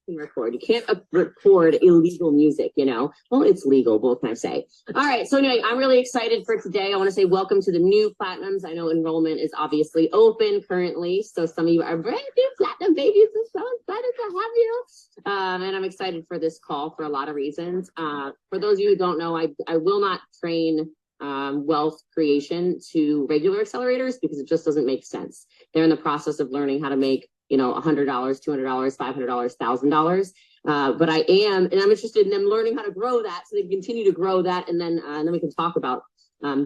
can record. You can't record illegal music, you know? Well, it's legal, what can I say? All right, so anyway, I'm really excited for today. I want to say welcome to the new Platinums. I know enrollment is obviously open currently, so some of you are brand new Platinum babies. I'm so excited to have you. And I'm excited for this call for a lot of reasons. For those of you who don't know, I will not train wealth creation to regular accelerators because it just doesn't make sense. They're in the process of learning how to make, you know, $100, $200, $500, $1,000. But I am, and I'm interested in them learning how to grow that so they can continue to grow that. And then we can talk about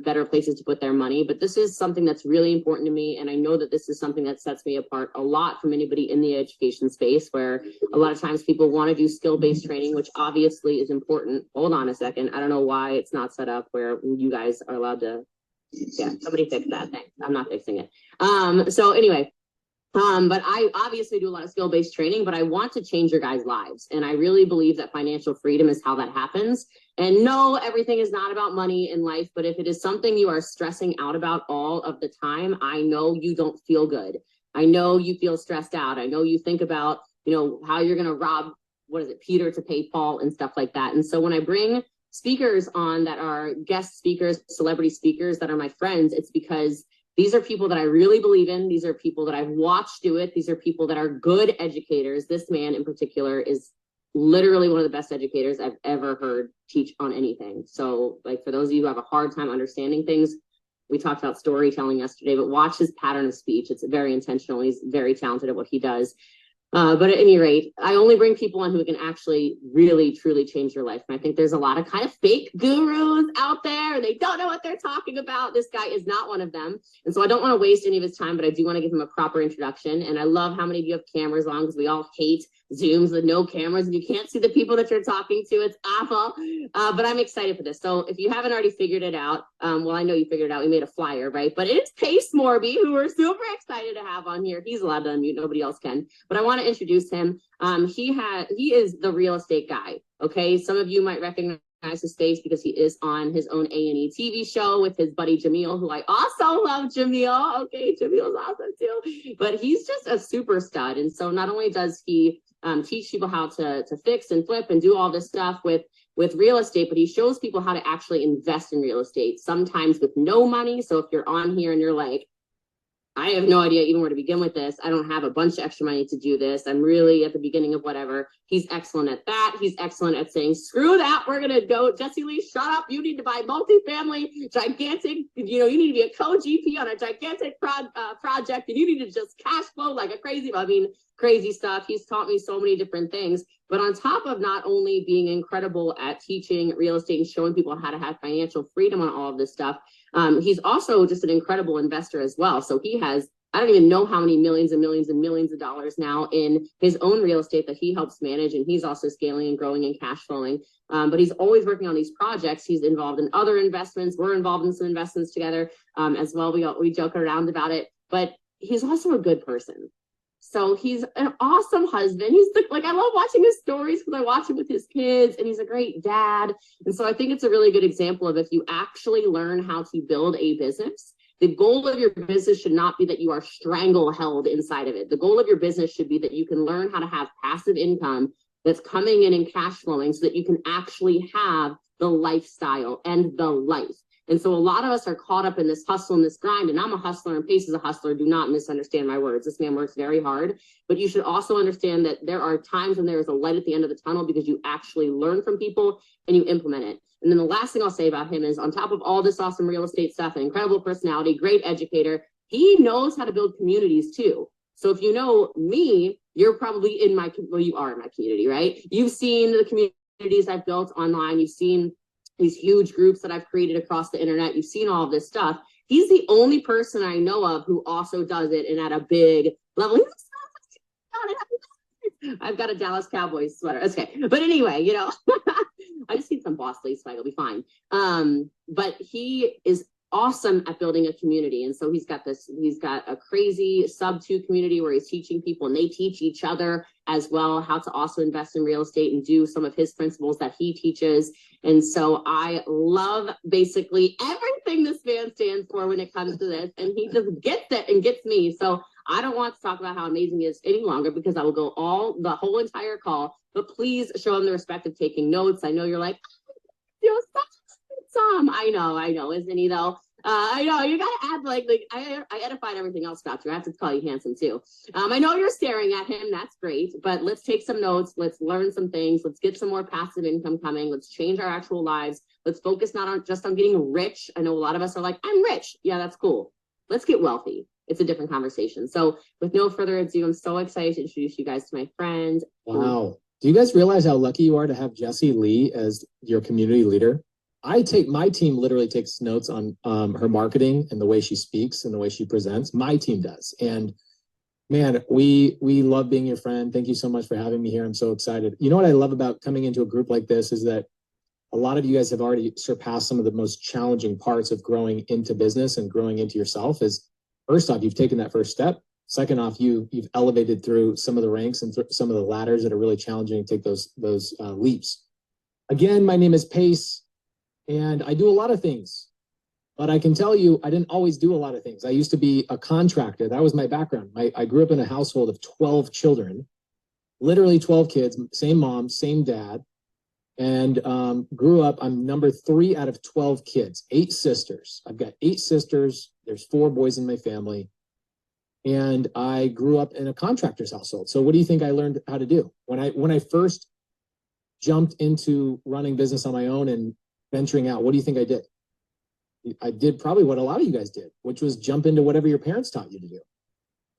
better places to put their money. But this is something that's really important to me. And I know that this is something that sets me apart a lot from anybody in the education space, where a lot of times people want to do skill-based training, which obviously is important. Hold on a second. I don't know why it's not set up where you guys are allowed to, yeah, somebody fix that thing. I'm not fixing it. So anyway, but I obviously do a lot of skill-based training, but I want to change your guys' lives. And I really believe that financial freedom is how that happens. And no, everything is not about money in life, but if it is something you are stressing out about all of the time, I know you don't feel good. I know you feel stressed out. I know you think about, you know, how you're going to rob, Peter to pay Paul and stuff like that. And so when I bring speakers on that are guest speakers, celebrity speakers that are my friends, it's because these are people that I really believe in. These are people that I've watched do it. These are people that are good educators. This man in particular is literally one of the best educators I've ever heard teach on anything. So like for those of you who have a hard time understanding things, we talked about storytelling yesterday, but watch his pattern of speech. It's very intentional. He's very talented at what he does. But at any rate, I only bring people on who can actually really, truly change your life. And I think there's a lot of kind of fake gurus out there, and they don't know what they're talking about. This guy is not one of them. And so I don't want to waste any of his time, but I do want to give him a proper introduction. And I love how many of you have cameras on, because we all hate Zooms with no cameras and you can't see the people that you're talking to. It's awful. But I'm excited for this. So if you haven't already figured it out, well, I know you figured it out. We made a flyer, right? But it's Pace Morby, who we're super excited to have on here. He's allowed to unmute. Nobody else can. But I want to introduce him. He is the real estate guy. Okay. Some of you might recognize his face because he is on his own A&E TV show with his buddy Jamil, who I also love. Jamil. Okay. Jamil's awesome too. But he's just a super stud. And so not only does he teach people how to fix and flip and do all this stuff with real estate, but he shows people how to actually invest in real estate, sometimes with no money. So if you're on here and you're like, I have no idea even where to begin with this. I don't have a bunch of extra money to do this. I'm really at the beginning of whatever. He's excellent at that. He's excellent at saying, screw that. We're going to go. Jesse Lee, shut up. You need to buy multifamily, gigantic, you know, you need to be a co-GP on a gigantic project, and you need to just cash flow like a crazy stuff. He's taught me so many different things. But on top of not only being incredible at teaching real estate and showing people how to have financial freedom on all of this stuff, he's also just an incredible investor as well. So he has, I don't even know how many millions and millions and millions of dollars now in his own real estate that he helps manage. And he's also scaling and growing and cash flowing. But he's always working on these projects. He's involved in other investments. We're involved in some investments together as well. We joke around about it, but he's also a good person. So he's an awesome husband. He's like, I love watching his stories because I watch him with his kids, and he's a great dad. And so I think it's a really good example of if you actually learn how to build a business, the goal of your business should not be that you are strangle-held inside of it. The goal of your business should be that you can learn how to have passive income that's coming in and cash flowing so that you can actually have the lifestyle and the life. And so a lot of us are caught up in this hustle and this grind, and I'm a hustler and Pace is a hustler. Do not misunderstand my words. This man works very hard, but you should also understand that there are times when there is a light at the end of the tunnel because you actually learn from people and you implement it. And then the last thing I'll say about him is, on top of all this awesome real estate stuff, an incredible personality, great educator, he knows how to build communities too. So if you know me, you're probably in my, well, you are in my community, right? You've seen the communities I've built online. You've seen these huge groups that I've created across the internet. You've seen all of this stuff. He's the only person I know of who also does it, and at a big level. I've got a Dallas Cowboys sweater. Okay. But anyway, you know, I just need some Boss Lee swag. It'll be fine. But he is awesome at building a community. And so he's got a crazy sub-2 community where he's teaching people, and they teach each other as well how to also invest in real estate and do some of his principles that he teaches. And so I love basically everything this man stands for when it comes to this. And he just gets it and gets me. So I don't want to talk about how amazing he is any longer because I will go the whole entire call, but please show him the respect of taking notes. I know you're like, you're such a Tom. I know, isn't he though? I know you gotta add like I edified everything else about you. I have to call you handsome too. I know you're staring at him. That's great, but let's take some notes. Let's learn some things. Let's get some more passive income coming. Let's change our actual lives. Let's focus not on just on getting rich. I know a lot of us are like, I'm rich. Yeah, that's cool. Let's get wealthy. It's a different conversation. So with no further ado, I'm so excited to introduce you guys to my friend. Wow. Do you guys realize how lucky you are to have Jessie Lee as your community leader? My team literally takes notes on her marketing and the way she speaks and the way she presents. My team does. And man, we love being your friend. Thank you so much for having me here. I'm so excited. You know what I love about coming into a group like this is that a lot of you guys have already surpassed some of the most challenging parts of growing into business and growing into yourself. Is first off, you've taken that first step. Second off, you've elevated through some of the ranks and some of the ladders that are really challenging to take those leaps. Again, my name is Pace. And I do a lot of things, but I can tell you, I didn't always do a lot of things. I used to be a contractor. That was my background. I grew up in a household of 12 children, literally 12 kids, same mom, same dad, and grew up. I'm number 3 out of 12 kids, 8 sisters. I've got 8 sisters. There's 4 boys in my family. And I grew up in a contractor's household. So what do you think I learned how to do? When I first jumped into running business on my own and venturing out, what do you think I did? I did probably what a lot of you guys did, which was jump into whatever your parents taught you to do,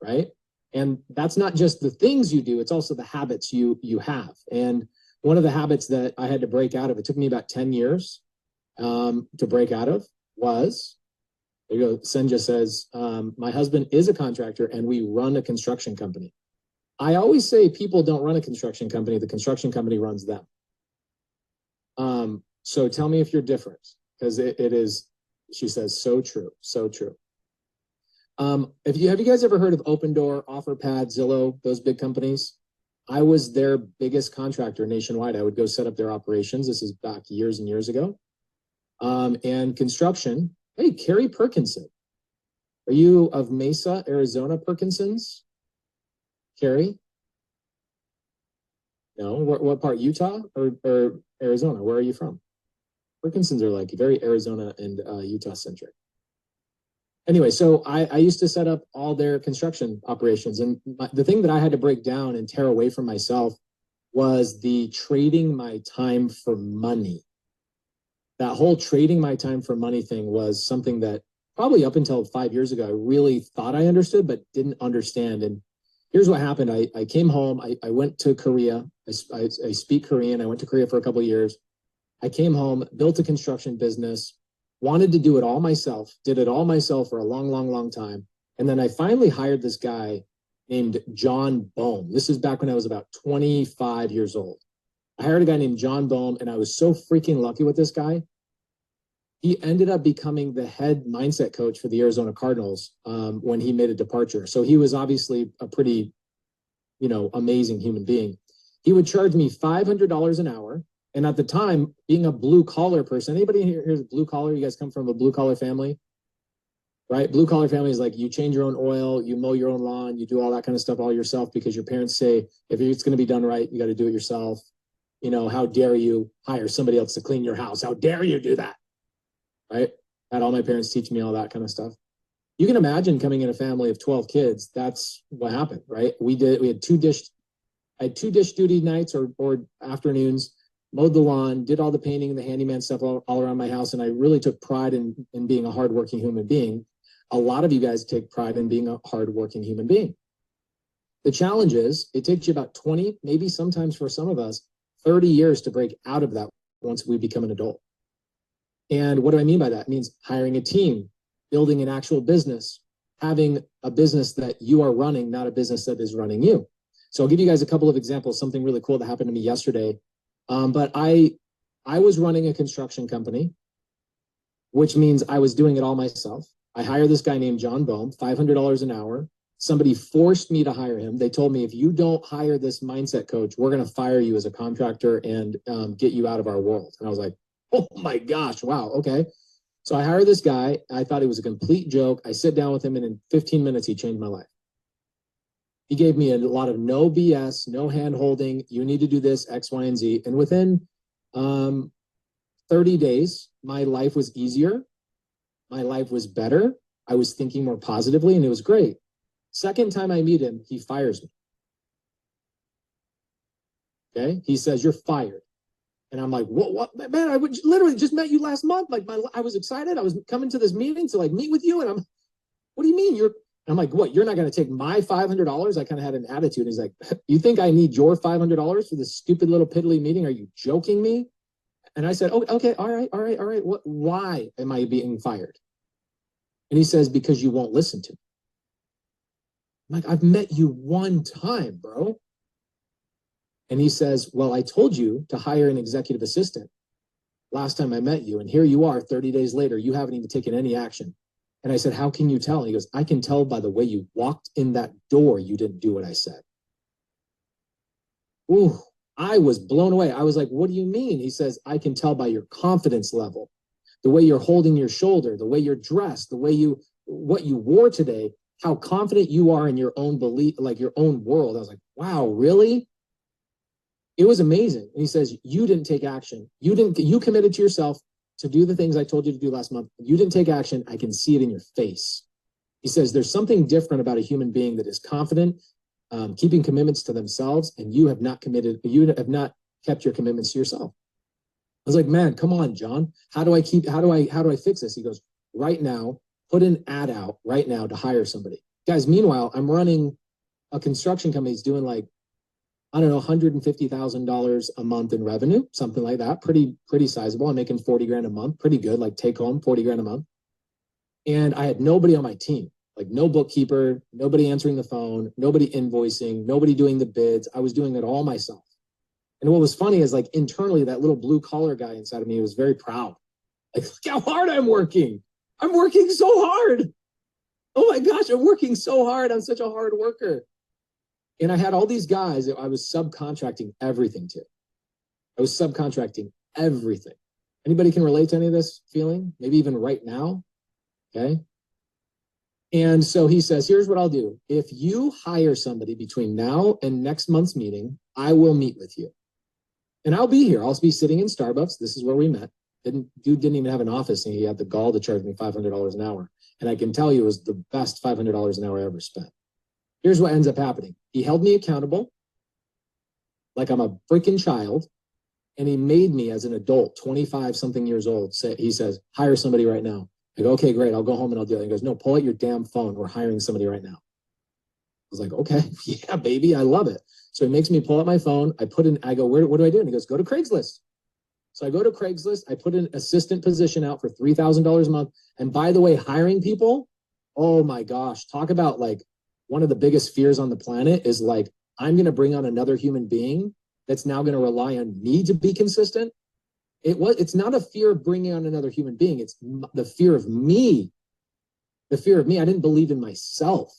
right? And that's not just the things you do, it's also the habits you have. And one of the habits that I had to break out of, it took me about 10 years to break out of, was, there you go, Senja says, my husband is a contractor and we run a construction company. I always say people don't run a construction company, the construction company runs them. So tell me if you're different, because it is, she says, so true, so true. Have you guys ever heard of Open Door, OfferPad, Zillow, those big companies? I was their biggest contractor nationwide. I would go set up their operations. This is back years and years ago. And construction. Hey, Carrie Perkinson. Are you of Mesa, Arizona, Perkinsons? Carrie? No, what part? Utah or Arizona? Where are you from? Perkinsons are like very Arizona and Utah centric. Anyway, so I used to set up all their construction operations. And the thing that I had to break down and tear away from myself was the trading my time for money. That whole trading my time for money thing was something that probably up until 5 years ago, I really thought I understood, but didn't understand. And here's what happened. I came home. I went to Korea. I speak Korean. I went to Korea for a couple of years. I came home, built a construction business, wanted to do it all myself, did it all myself for a long, long, long time. And then I finally hired this guy named John Bohm. This is back when I was about 25 years old. I hired a guy named John Bohm, and I was so freaking lucky with this guy. He ended up becoming the head mindset coach for the Arizona Cardinals when he made a departure. So he was obviously a pretty, amazing human being. He would charge me $500 an hour. And at the time, being a blue collar person, anybody here is blue collar? You guys come from a blue collar family, right? Blue collar family is like you change your own oil, you mow your own lawn, you do all that kind of stuff all yourself because your parents say, if it's going to be done right, you got to do it yourself. How dare you hire somebody else to clean your house? How dare you do that? Right? Had all my parents teach me all that kind of stuff. You can imagine coming in a family of 12 kids. That's what happened, right? We had two dish duty nights or afternoons, mowed the lawn, did all the painting and the handyman stuff all around my house. And I really took pride in being a hardworking human being. A lot of you guys take pride in being a hardworking human being. The challenge is it takes you about 20, maybe sometimes for some of us, 30 years to break out of that once we become an adult. And what do I mean by that? It means hiring a team, building an actual business, having a business that you are running, not a business that is running you. So I'll give you guys a couple of examples, something really cool that happened to me yesterday. But I was running a construction company, which means I was doing it all myself. I hired this guy named John Bohm, $500 an hour. Somebody forced me to hire him. They told me, if you don't hire this mindset coach, we're going to fire you as a contractor and get you out of our world. And I was like, oh my gosh, wow, okay. So I hired this guy. I thought he was a complete joke. I sit down with him, and in 15 minutes, he changed my life. He gave me a lot of no BS, no hand holding. You need to do this, X, Y, and Z. And within 30 days, my life was easier. My life was better. I was thinking more positively, and it was great. Second time I meet him, he fires me. Okay. He says, "You're fired." And I'm like, what, man, I would literally just met you last month. Like I was excited. I was coming to this meeting to like meet with you. And what do you mean I'm like, what, you're not going to take my $500? I kind of had an attitude. He's like, you think I need your $500 for this stupid little piddly meeting? Are you joking me? And I said, oh, okay. All right. Why am I being fired? And he says, because you won't listen to me. I'm like, I've met you one time, bro. And he says, well, I told you to hire an executive assistant last time I met you. And here you are 30 days later, you haven't even taken any action. And I said, how can you tell? And he goes, I can tell by the way you walked in that door, you didn't do what I said. Ooh, I was blown away. I was like, what do you mean? He says, I can tell by your confidence level, the way you're holding your shoulder, the way you're dressed, the way what you wore today, how confident you are in your own belief, like your own world. I was like, wow, really? It was amazing. And he says, you didn't take action. You committed to yourself to do the things I told you to do last month. You didn't take action. I can see it in your face. He says, there's something different about a human being that is confident, keeping commitments to themselves, and you have not kept your commitments to yourself. I was like, man, come on, John. How do I fix this? He goes, right now, put an ad out right now to hire somebody. Guys, meanwhile, I'm running a construction company. He's doing like, I don't know, $150,000 a month in revenue, something like that. Pretty sizable. I'm making 40 grand a month. Pretty good. Like take home 40 grand a month. And I had nobody on my team, like no bookkeeper, nobody answering the phone, nobody invoicing, nobody doing the bids. I was doing it all myself. And what was funny is like internally, that little blue collar guy inside of me was very proud. Like, look how hard I'm working. I'm working so hard. Oh my gosh, I'm working so hard. I'm such a hard worker. And I had all these guys that I was subcontracting everything to. I was subcontracting everything. Anybody can relate to any of this feeling? Maybe even right now? Okay. And so he says, here's what I'll do. If you hire somebody between now and next month's meeting, I will meet with you. And I'll be here. I'll be sitting in Starbucks. This is where we met. Dude didn't even have an office, and he had the gall to charge me $500 an hour. And I can tell you it was the best $500 an hour I ever spent. Here's what ends up happening. He held me accountable like I'm a freaking child. And he made me as an adult, 25 something years old. He says, hire somebody right now. I go, okay, great. I'll go home and I'll do it. He goes, no, pull out your damn phone. We're hiring somebody right now. I was like, okay, yeah, baby. I love it. So he makes me pull out my phone. I go, what do I do? And he goes, go to Craigslist. So I go to Craigslist. I put an assistant position out for $3,000 a month. And by the way, hiring people, oh my gosh, talk about like, one of the biggest fears on the planet is like, I'm going to bring on another human being that's now going to rely on me to be consistent. It's not a fear of bringing on another human being. It's the fear of me. The fear of me. I didn't believe in myself.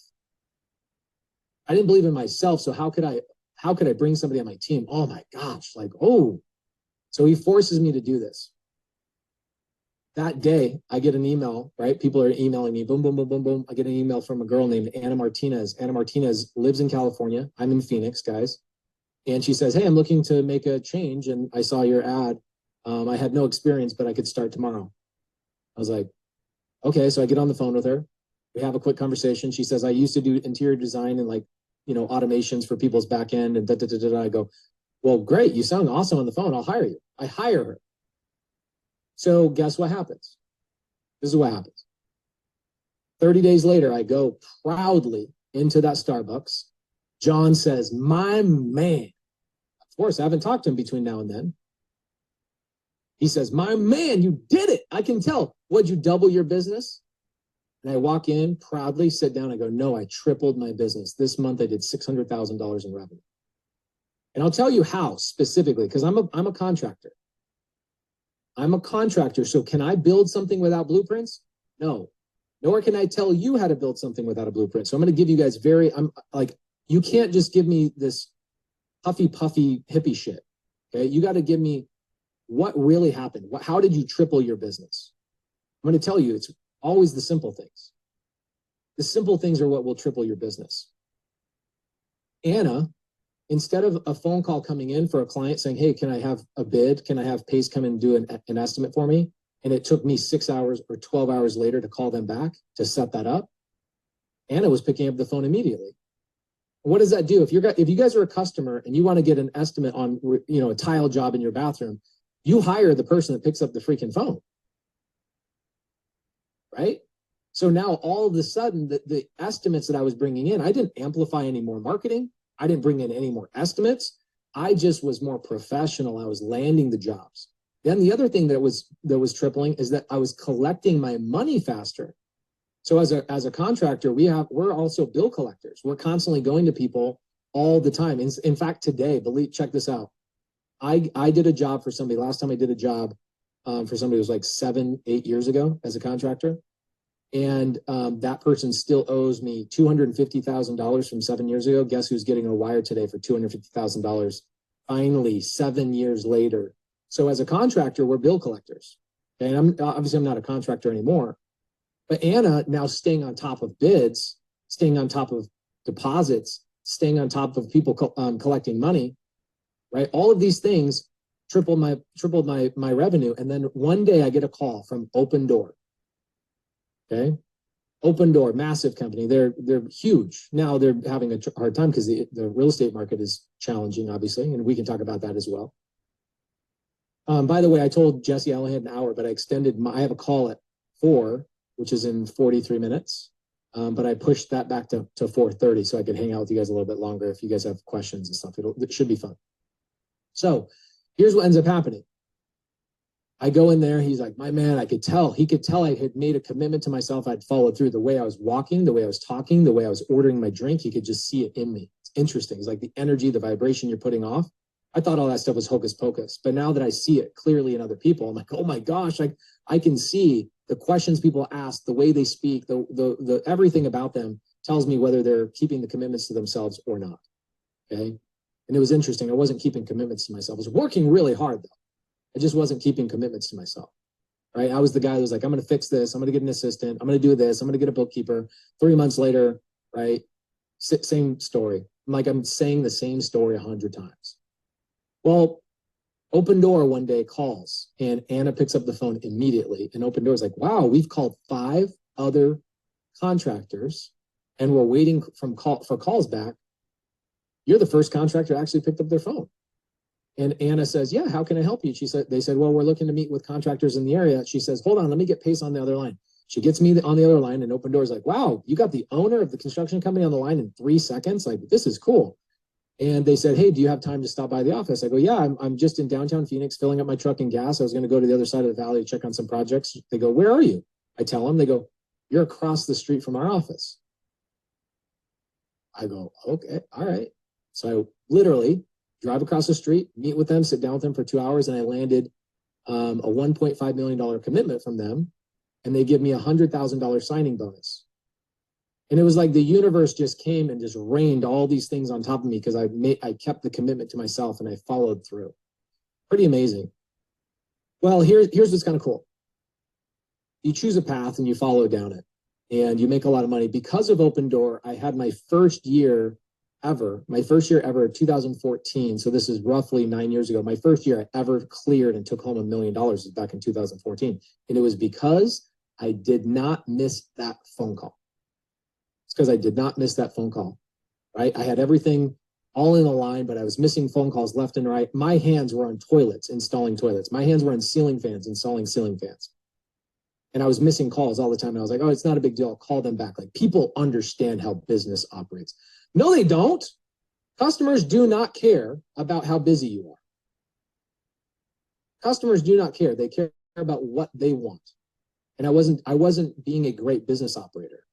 So how could I bring somebody on my team? Oh my gosh. Like, oh, so he forces me to do this. That day, I get an email, right? People are emailing me, boom, boom, boom, boom, boom. I get an email from a girl named Anna Martinez. Anna Martinez lives in California. I'm in Phoenix, guys. And she says, hey, I'm looking to make a change. And I saw your ad. I had no experience, but I could start tomorrow. I was like, okay. So I get on the phone with her. We have a quick conversation. She says, I used to do interior design and like, automations for people's back end and da. I go, well, great. You sound awesome on the phone. I'll hire you. I hire her. So guess what happens? This is what happens. 30 days later, I go proudly into that Starbucks. John says, my man. Of course, I haven't talked to him between now and then. He says, my man, you did it. I can tell. What'd you double your business? And I walk in proudly, sit down. I go, no, I tripled my business. This month I did $600,000 in revenue. And I'll tell you how specifically, because I'm a contractor. I'm a contractor, so can I build something without blueprints? No. Nor can I tell you how to build something without a blueprint. So I'm going to give you guys you can't just give me this puffy hippie shit. Okay. You got to give me what really happened. How did you triple your business? I'm going to tell you, it's always the simple things. The simple things are what will triple your business. Anna, instead of a phone call coming in for a client saying, hey, can I have a bid? Can I have Pace come and do an estimate for me? And it took me 6 hours or 12 hours later to call them back to set that up. Anna was picking up the phone immediately. What does that do? If you guys are a customer and you want to get an estimate on, a tile job in your bathroom, you hire the person that picks up the freaking phone, right? So now all of a sudden, the estimates that I was bringing in, I didn't amplify any more marketing. I didn't bring in any more estimates. I just was more professional. I was landing the jobs. Then the other thing that was tripling is that I was collecting my money faster. So as a contractor, we're also bill collectors. We're constantly going to people all the time. In fact, today, check this out. I did a job for somebody. Last time I did a job for somebody was like 7-8 years ago as a contractor. And that person still owes me $250,000 from 7 years ago. Guess who's getting a wire today for $250,000? Finally, 7 years later. So as a contractor, we're bill collectors. And I'm not a contractor anymore. But Anna now staying on top of bids, staying on top of deposits, staying on top of people collecting money, right? All of these things tripled my revenue. And then one day I get a call from Open Door. Okay. Open Door, massive company. They're huge. Now they're having a hard time because the real estate market is challenging, obviously, and we can talk about that as well. By the way, I told Jesse I only had an hour, but I have a call at 4, which is in 43 minutes. But I pushed that back to 4:30 so I could hang out with you guys a little bit longer if you guys have questions and stuff. It should be fun. So here's what ends up happening. I go in there. He's like, my man, he could tell I had made a commitment to myself. I'd followed through the way I was walking, the way I was talking, the way I was ordering my drink. He could just see it in me. It's interesting. It's like the energy, the vibration you're putting off. I thought all that stuff was hocus pocus, but now that I see it clearly in other people, I'm like, oh my gosh, I can see the questions people ask, the way they speak, the everything about them tells me whether they're keeping the commitments to themselves or not. Okay. And it was interesting. I wasn't keeping commitments to myself. I was working really hard though. I just wasn't keeping commitments to myself, right? I was the guy who was like, I'm going to fix this. I'm going to get an assistant. I'm going to do this. I'm going to get a bookkeeper. 3 months later, right? Same story. I'm saying the same story 100 times. Well, Open Door one day calls and Anna picks up the phone immediately. And Open Door is like, wow, we've called 5 other contractors and we're waiting for calls back. You're the first contractor that actually picked up their phone. And Anna says, yeah, how can I help you? They said, well, we're looking to meet with contractors in the area. She says, hold on, let me get Pace on the other line. She gets me on the other line and Open Door's like, wow, you got the owner of the construction company on the line in 3 seconds? Like, this is cool. And they said, hey, do you have time to stop by the office? I go, yeah, I'm just in downtown Phoenix filling up my truck and gas. I was going to go to the other side of the valley to check on some projects. They go, where are you? I tell them, they go, you're across the street from our office. I go, okay, all right. So I literally drive across the street, meet with them, sit down with them for 2 hours, and I landed a $1.5 million commitment from them, and they give me $100,000 signing bonus. And it was like the universe just came and just rained all these things on top of me because I kept the commitment to myself and I followed through. Pretty amazing. Well, here's what's kind of cool. You choose a path and you follow down it, and you make a lot of money. Because of Open Door, I had my first year ever, 2014. So this is roughly 9 years ago. My first year I ever cleared and took home $1 million was back in 2014. And it was because I did not miss that phone call. It's because I did not miss that phone call, right? I had everything all in a line, but I was missing phone calls left and right. My hands were on toilets, installing toilets. My hands were on ceiling fans, installing ceiling fans. And I was missing calls all the time. And I was like, oh, it's not a big deal. I'll call them back. Like, people understand how business operates. No, they don't. Customers do not care about how busy you are. Customers do not care. They care about what they want. And I wasn't being a great business operator.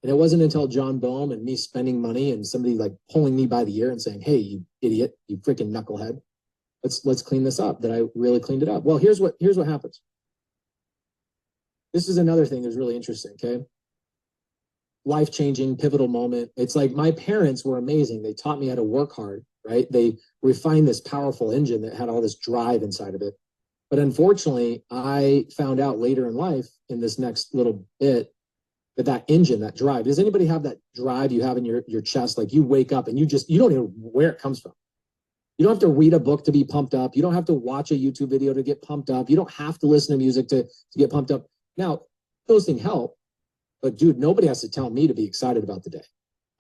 And it wasn't until John Boehm and me spending money and somebody like pulling me by the ear and saying, hey, you idiot, you freaking knucklehead, let's clean this up, that I really cleaned it up. Well, here's what happens. This is another thing that's really interesting, okay? Life-changing, pivotal moment. It's like my parents were amazing. They taught me how to work hard, right? They refined this powerful engine that had all this drive inside of it. But unfortunately, I found out later in life, in this next little bit, that engine, that drive. Does anybody have that drive you have in your chest? Like you wake up and you don't even know where it comes from. You don't have to read a book to be pumped up. You don't have to watch a YouTube video to get pumped up. You don't have to listen to music to get pumped up. Now, those things help, but dude, nobody has to tell me to be excited about the day.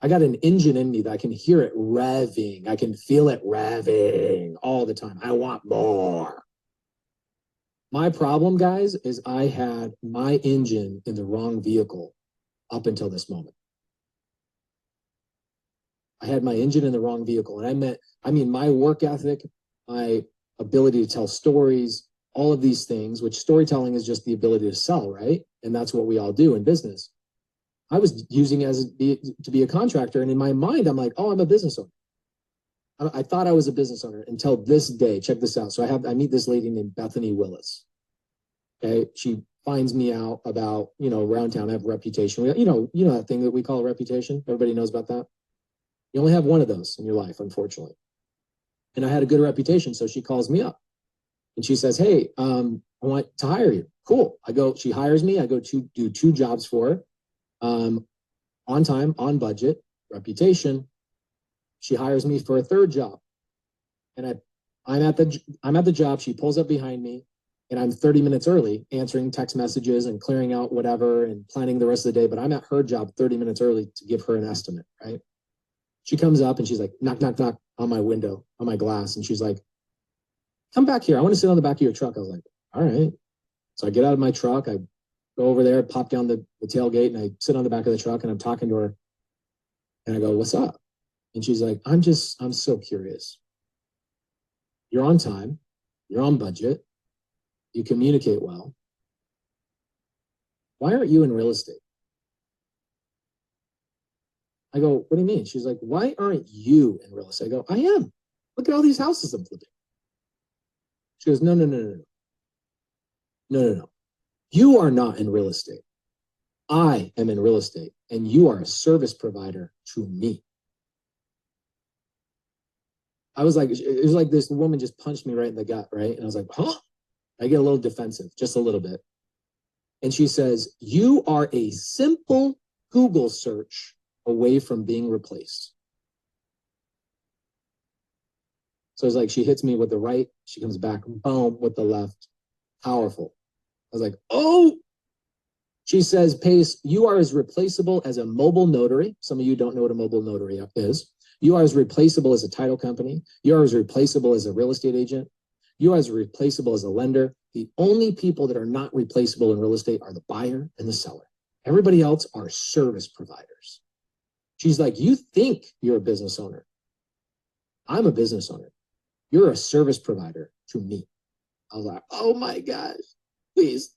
I got an engine in me that I can hear it revving. I can feel it revving all the time. I want more. My problem, guys, is I had my engine in the wrong vehicle up until this moment. I had my engine in the wrong vehicle. And I mean, my work ethic, my ability to tell stories, all of these things, which storytelling is just the ability to sell, right? And that's what we all do in business. I was using it to be a contractor. And in my mind, I'm like, oh, I'm a business owner. I thought I was a business owner until this day. Check this out. So I meet this lady named Bethany Willis. Okay. She finds me out about, around town. I have a reputation. You know that thing that we call a reputation. Everybody knows about that. You only have one of those in your life, unfortunately. And I had a good reputation. So she calls me up and she says, hey, I want to hire you. Cool. She hires me. I go to do 2 jobs for her. On time, on budget, reputation. She hires me for a 3rd job. And I'm at the job. She pulls up behind me and I'm 30 minutes early answering text messages and clearing out whatever and planning the rest of the day. But I'm at her job 30 minutes early to give her an estimate, right? She comes up and she's like, knock, knock, knock on my window, on my glass. And she's like, come back here. I want to sit on the back of your truck. I was like, all right. So I get out of my truck. I go over there, pop down the tailgate, and I sit on the back of the truck and I'm talking to her. And I go, what's up? And she's like, I'm so curious. You're on time. You're on budget. You communicate well. Why aren't you in real estate? I go, what do you mean? She's like, why aren't you in real estate? I go, I am. Look at all these houses I'm flipping. She goes, no. You are not in real estate. I am in real estate, and you are a service provider to me. I was like, it was like this woman just punched me right in the gut, right? And I was like, huh? I get a little defensive, just a little bit. And she says, you are a simple Google search away from being replaced. So it's like she hits me with the right, she comes back, boom, with the left. Powerful. I was like, oh. She says, Pace, you are as replaceable as a mobile notary. Some of you don't know what a mobile notary is. You are as replaceable as a title company. You are as replaceable as a real estate agent. You are as replaceable as a lender. The only people that are not replaceable in real estate are the buyer and the seller. Everybody else are service providers. She's like, you think you're a business owner. I'm a business owner. You're a service provider to me. I was like, oh my gosh, please.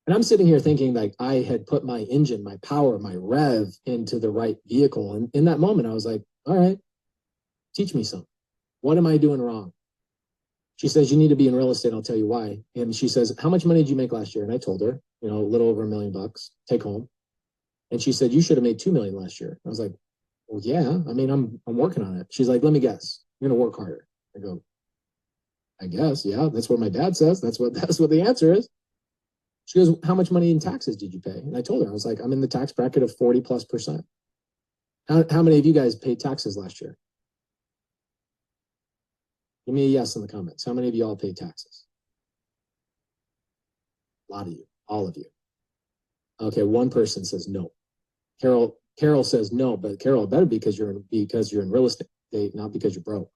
And I'm sitting here thinking like I had put my engine, my power, my rev into the right vehicle. And in that moment, I was like, all right, teach me something. What am I doing wrong? She says, you need to be in real estate. I'll tell you why. And she says, how much money did you make last year? And I told her, a little over $1 million take home. And she said, you should have made 2 million last year. I was like, well, yeah, I mean, I'm working on it. She's like, let me guess. You're going to work harder. I go, I guess. Yeah, that's what my dad says. That's what the answer is. She goes, how much money in taxes did you pay? And I told her, I was like, I'm in the tax bracket of 40+%. How many of you guys paid taxes last year? Give me a yes in the comments. How many of you all paid taxes? A lot of you, all of you. Okay, one person says no. Carol says no, but Carol, it better be because you're in real estate, not because you're broke.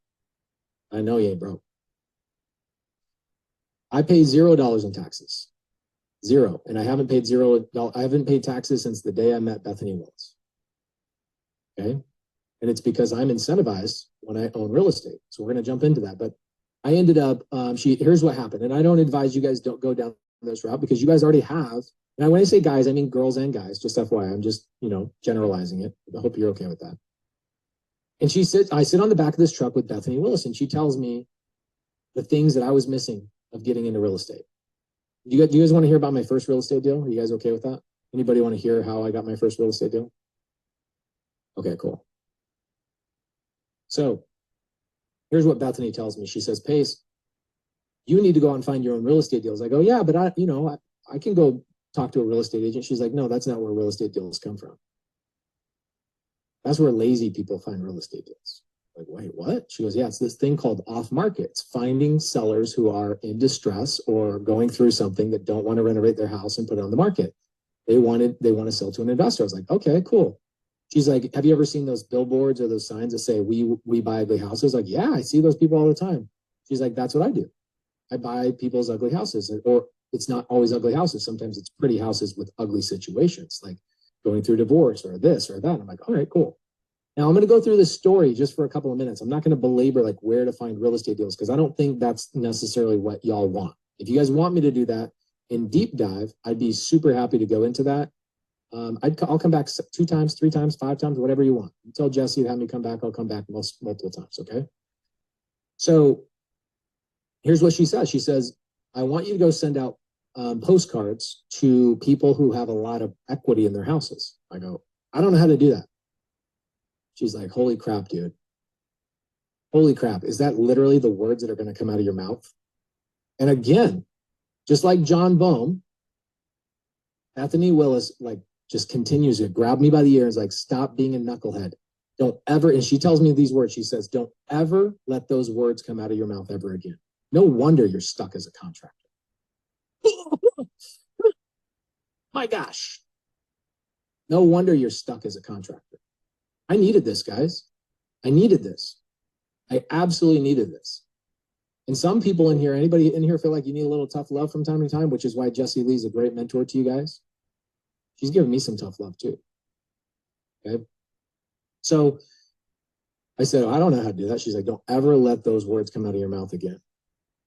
I know you ain't broke. I pay $0 in taxes. 0. And I haven't paid $0. I haven't paid taxes since the day I met Bethany Willis. Okay. And it's because I'm incentivized when I own real estate. So we're going to jump into that. But I ended up, here's what happened. And I don't advise you guys don't go down this route because you guys already have. And when I say guys, I mean girls and guys, just FYI. I'm just, generalizing it. I hope you're okay with that. And I sit on the back of this truck with Bethany Willis, and she tells me the things that I was missing of getting into real estate. Do you guys want to hear about my first real estate deal? Are you guys okay with that? Anybody want to hear how I got my first real estate deal? Okay, cool. So here's what Bethany tells me. She says, Pace, you need to go out and find your own real estate deals. I go, yeah, but I can go talk to a real estate agent. She's like, no, that's not where real estate deals come from. That's where lazy people find real estate deals. Like, wait, what? She goes, yeah, it's this thing called off market. It's finding sellers who are in distress or going through something that don't want to renovate their house and put it on the market. They want to sell to an investor. I was like, okay, cool. She's like, have you ever seen those billboards or those signs that say we buy ugly houses? Like, yeah, I see those people all the time. She's like, that's what I do. I buy people's ugly houses. Or it's not always ugly houses. Sometimes it's pretty houses with ugly situations, like going through divorce or this or that. I'm like, all right, cool. Now I'm going to go through this story just for a couple of minutes. I'm not going to belabor like where to find real estate deals because I don't think that's necessarily what y'all want. If you guys want me to do that in deep dive, I'd be super happy to go into that. I'll come back 2 times, 3 times, 5 times, whatever you want. You tell Jesse to have me come back. I'll come back multiple times. Okay. So here's what she says. She says, I want you to go send out postcards to people who have a lot of equity in their houses. I go, I don't know how to do that. She's like, holy crap, dude. Holy crap. Is that literally the words that are going to come out of your mouth? And again, just like John Bohm, Bethany Willis, like, just continues to grab me by the ear and is like, stop being a knucklehead. Don't ever, and she tells me these words. She says, don't ever let those words come out of your mouth ever again. No wonder you're stuck as a contractor. My gosh. No wonder you're stuck as a contractor. I needed this, guys. I needed this. I absolutely needed this. And some people in here, anybody in here feel like you need a little tough love from time to time, which is why Jessie Lee's a great mentor to you guys. She's giving me some tough love too. Okay. So I said, I don't know how to do that. She's like, don't ever let those words come out of your mouth again.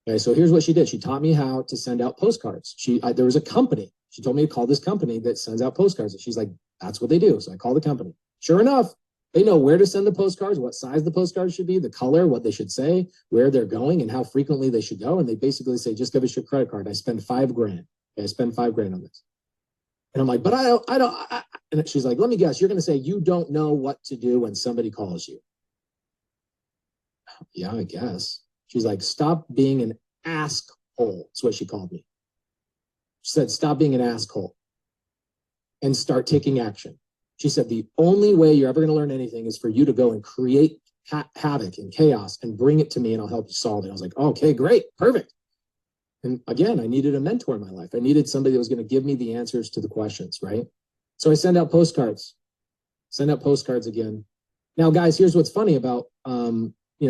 Okay. So here's what she did. She taught me how to send out postcards. There was a company. She told me to call this company that sends out postcards. And she's like, that's what they do. So I called the company. Sure enough, they know where to send the postcards, what size the postcards should be, the color, what they should say, where they're going, and how frequently they should go. And they basically say, just give us your credit card. I spend $5,000. Okay, I spend $5,000 on this. And I'm like, but I don't. And she's like, let me guess. You're going to say you don't know what to do when somebody calls you. Yeah, I guess. She's like, stop being an asshole. That's what she called me. She said, stop being an asshole and start taking action. She said, the only way you're ever going to learn anything is for you to go and create havoc and chaos and bring it to me and I'll help you solve it. I was like, okay, great, perfect. And again, I needed a mentor in my life. I needed somebody that was going to give me the answers to the questions, right? So I send out postcards again. Now, guys, here's what's funny about,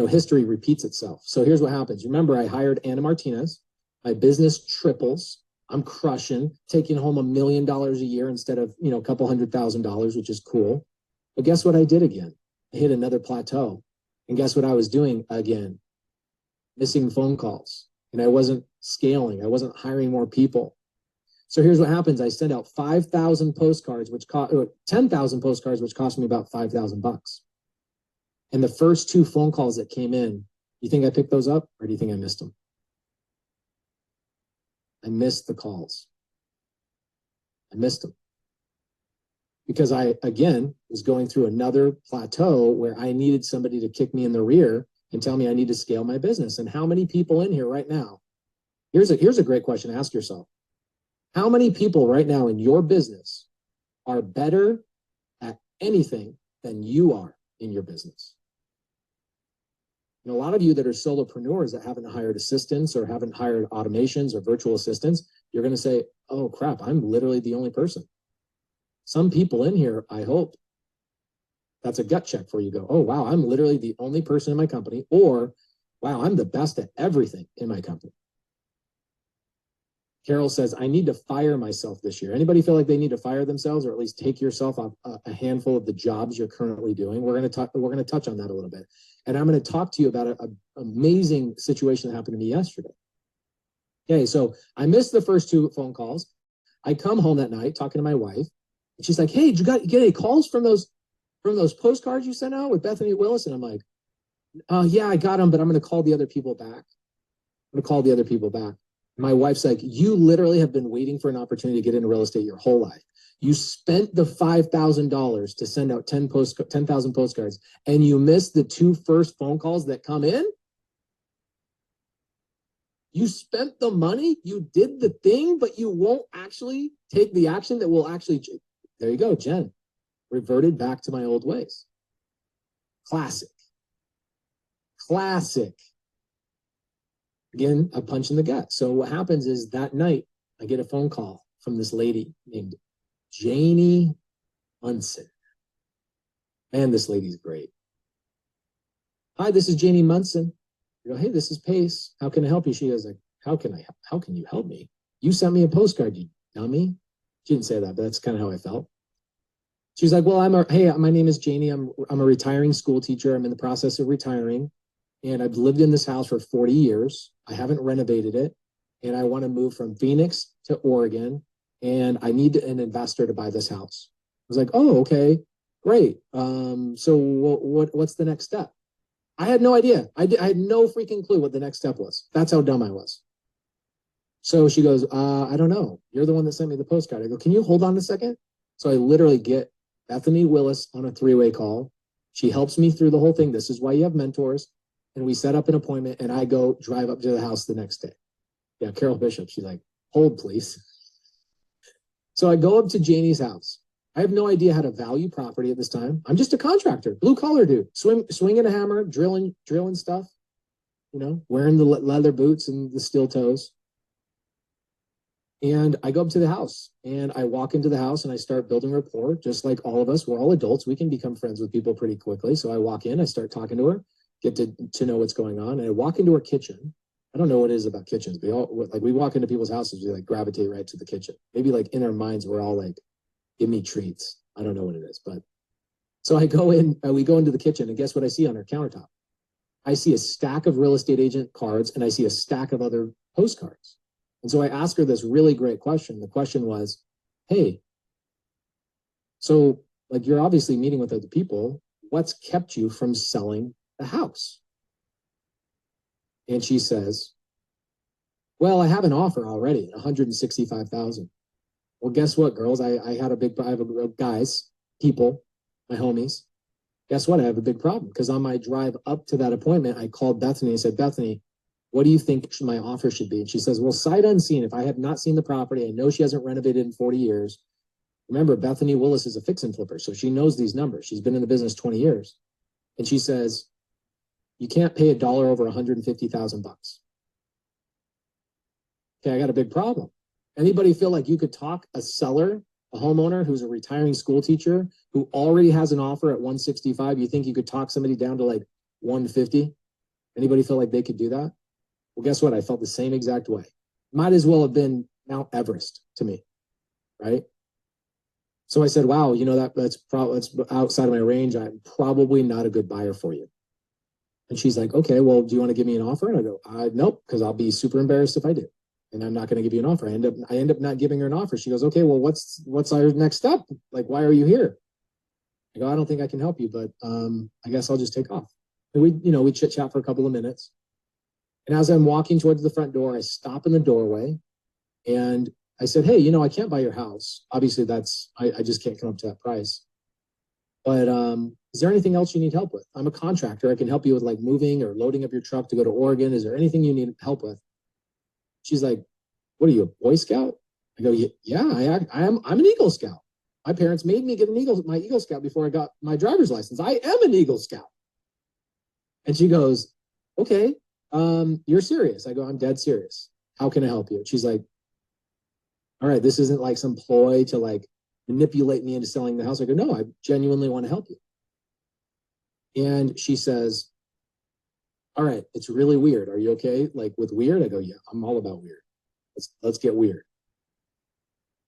history repeats itself. So here's what happens. Remember, I hired Anna Martinez. My business triples. I'm crushing, taking home $1 million a year instead of, a couple $100,000, which is cool. But guess what I did again? I hit another plateau. And guess what I was doing again? Missing phone calls. And I wasn't scaling. I wasn't hiring more people. So here's what happens. I send out 5,000 postcards, 10,000 postcards, which cost me about $5,000. And the first 2 phone calls that came in, you think I picked those up or do you think I missed them? I missed the calls. I missed them. Because I, again, was going through another plateau where I needed somebody to kick me in the rear and tell me I need to scale my business. And how many people in here right now? Here's a great question to ask yourself. How many people right now in your business are better at anything than you are in your business? And a lot of you that are solopreneurs that haven't hired assistants or haven't hired automations or virtual assistants, you're going to say, oh crap, I'm literally the only person. Some people in here, I hope that's a gut check for you. Go, oh wow, I'm literally the only person in my company, or wow, I'm the best at everything in my company. Carol says, I need to fire myself this year. Anybody feel like they need to fire themselves or at least take yourself off a handful of the jobs you're currently doing? We're going to touch on that a little bit. And I'm going to talk to you about an amazing situation that happened to me yesterday. Okay, so I missed the first 2 phone calls. I come home that night talking to my wife. And she's like, hey, did you get any calls from those postcards you sent out with Bethany Willis? And I'm like, yeah, I got them, but I'm going to call the other people back. My wife's like, you literally have been waiting for an opportunity to get into real estate your whole life. You spent the $5,000 to send out 10,000 postcards, and you missed the 2 first phone calls that come in? You spent the money, you did the thing, but you won't actually take the action that will actually, there you go, Jen, reverted back to my old ways. Classic. Again, a punch in the gut. So what happens is that night, I get a phone call from this lady named Janie Munson. Man, this lady's great. Hi, this is Janie Munson. I go, hey, this is Pace. How can I help you? She goes like, how can you help me? You sent me a postcard, you dummy. She didn't say that, but that's kind of how I felt. She's like, well, hey, my name is Janie. I'm a retiring school teacher. I'm in the process of retiring. And I've lived in this house for 40 years. I haven't renovated it. And I want to move from Phoenix to Oregon. And I need an investor to buy this house. I was like, oh, okay, great. So what's the next step? I had no idea. I had no freaking clue what the next step was. That's how dumb I was. So she goes, I don't know. You're the one that sent me the postcard. I go, can you hold on a second? So I literally get Bethany Willis on a 3-way call. She helps me through the whole thing. This is why you have mentors. And we set up an appointment and I go drive up to the house the next day. Yeah, Carol Bishop. She's like, hold, please. So I go up to Janie's house. I have no idea how to value property at this time. I'm just a contractor, blue collar dude, swinging a hammer, drilling stuff, wearing the leather boots and the steel toes. And I go up to the house and I walk into the house and I start building rapport, just like all of us. We're all adults. We can become friends with people pretty quickly. So I walk in, I start talking to her, get to know what's going on. And I walk into her kitchen. I don't know what it is about kitchens. We walk into people's houses, we like gravitate right to the kitchen. Maybe like in our minds, we're all like, give me treats. I don't know what it is, but so I go in, we go into the kitchen and guess what I see on her countertop? I see a stack of real estate agent cards and I see a stack of other postcards. And so I asked her this really great question. The question was, hey, so like you're obviously meeting with other people. What's kept you from selling the house? And she says, well, I have an offer already, $165,000. Well, guess what, girls? I have guys, people, my homies. Guess what? I have a big problem because on my drive up to that appointment, I called Bethany and said, Bethany, what do you think my offer should be? And she says, well, sight unseen, if I have not seen the property, I know she hasn't renovated in 40 years. Remember, Bethany Willis is a fix and flipper, so she knows these numbers. She's been in the business 20 years. And she says, you can't pay $1 over $150,000. Okay, I got a big problem. Anybody feel like you could talk a seller, a homeowner who's a retiring school teacher who already has an offer at 165? You think you could talk somebody down to like 150? Anybody feel like they could do that? Well, guess what? I felt the same exact way. Might as well have been Mount Everest to me, right? So I said, wow, that's outside of my range. I'm probably not a good buyer for you. And she's like, okay, well, do you want to give me an offer? And I go, nope, because I'll be super embarrassed if I do. And I'm not going to give you an offer. I end up not giving her an offer. She goes, okay, well, what's our next step? Like, why are you here? I go, I don't think I can help you, but I guess I'll just take off. And we chit chat for a couple of minutes. And as I'm walking towards the front door, I stop in the doorway and I said, hey, I can't buy your house. Obviously I just can't come up to that price. But is there anything else you need help with? I'm a contractor. I can help you with like moving or loading up your truck to go to Oregon. Is there anything you need help with? She's like, what are you, a Boy Scout? I go, yeah, I'm an Eagle Scout. My parents made me get my Eagle Scout before I got my driver's license. I am an Eagle Scout. And she goes, okay, you're serious. I go, I'm dead serious. How can I help you? She's like, all right, this isn't like some ploy to like manipulate me into selling the house. I go, no, I genuinely want to help you. And she says, all right, it's really weird. Are you okay? Like with weird? I go, yeah, I'm all about weird. Let's get weird.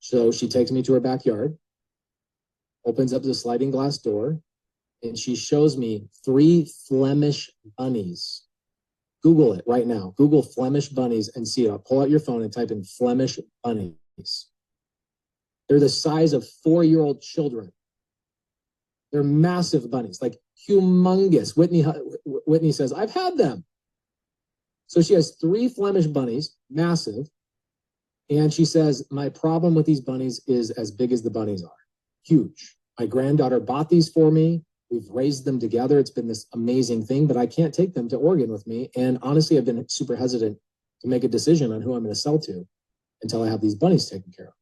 So she takes me to her backyard, opens up the sliding glass door, and she shows me 3 Flemish bunnies. Google it right now. Google Flemish bunnies and see it. Pull out your phone and type in Flemish bunnies. They're the size of 4-year-old children. They're massive bunnies, like humongous. Whitney says, I've had them. So she has 3 Flemish bunnies, massive. And she says, my problem with these bunnies is as big as the bunnies are. Huge. My granddaughter bought these for me. We've raised them together. It's been this amazing thing, but I can't take them to Oregon with me. And honestly, I've been super hesitant to make a decision on who I'm going to sell to until I have these bunnies taken care of.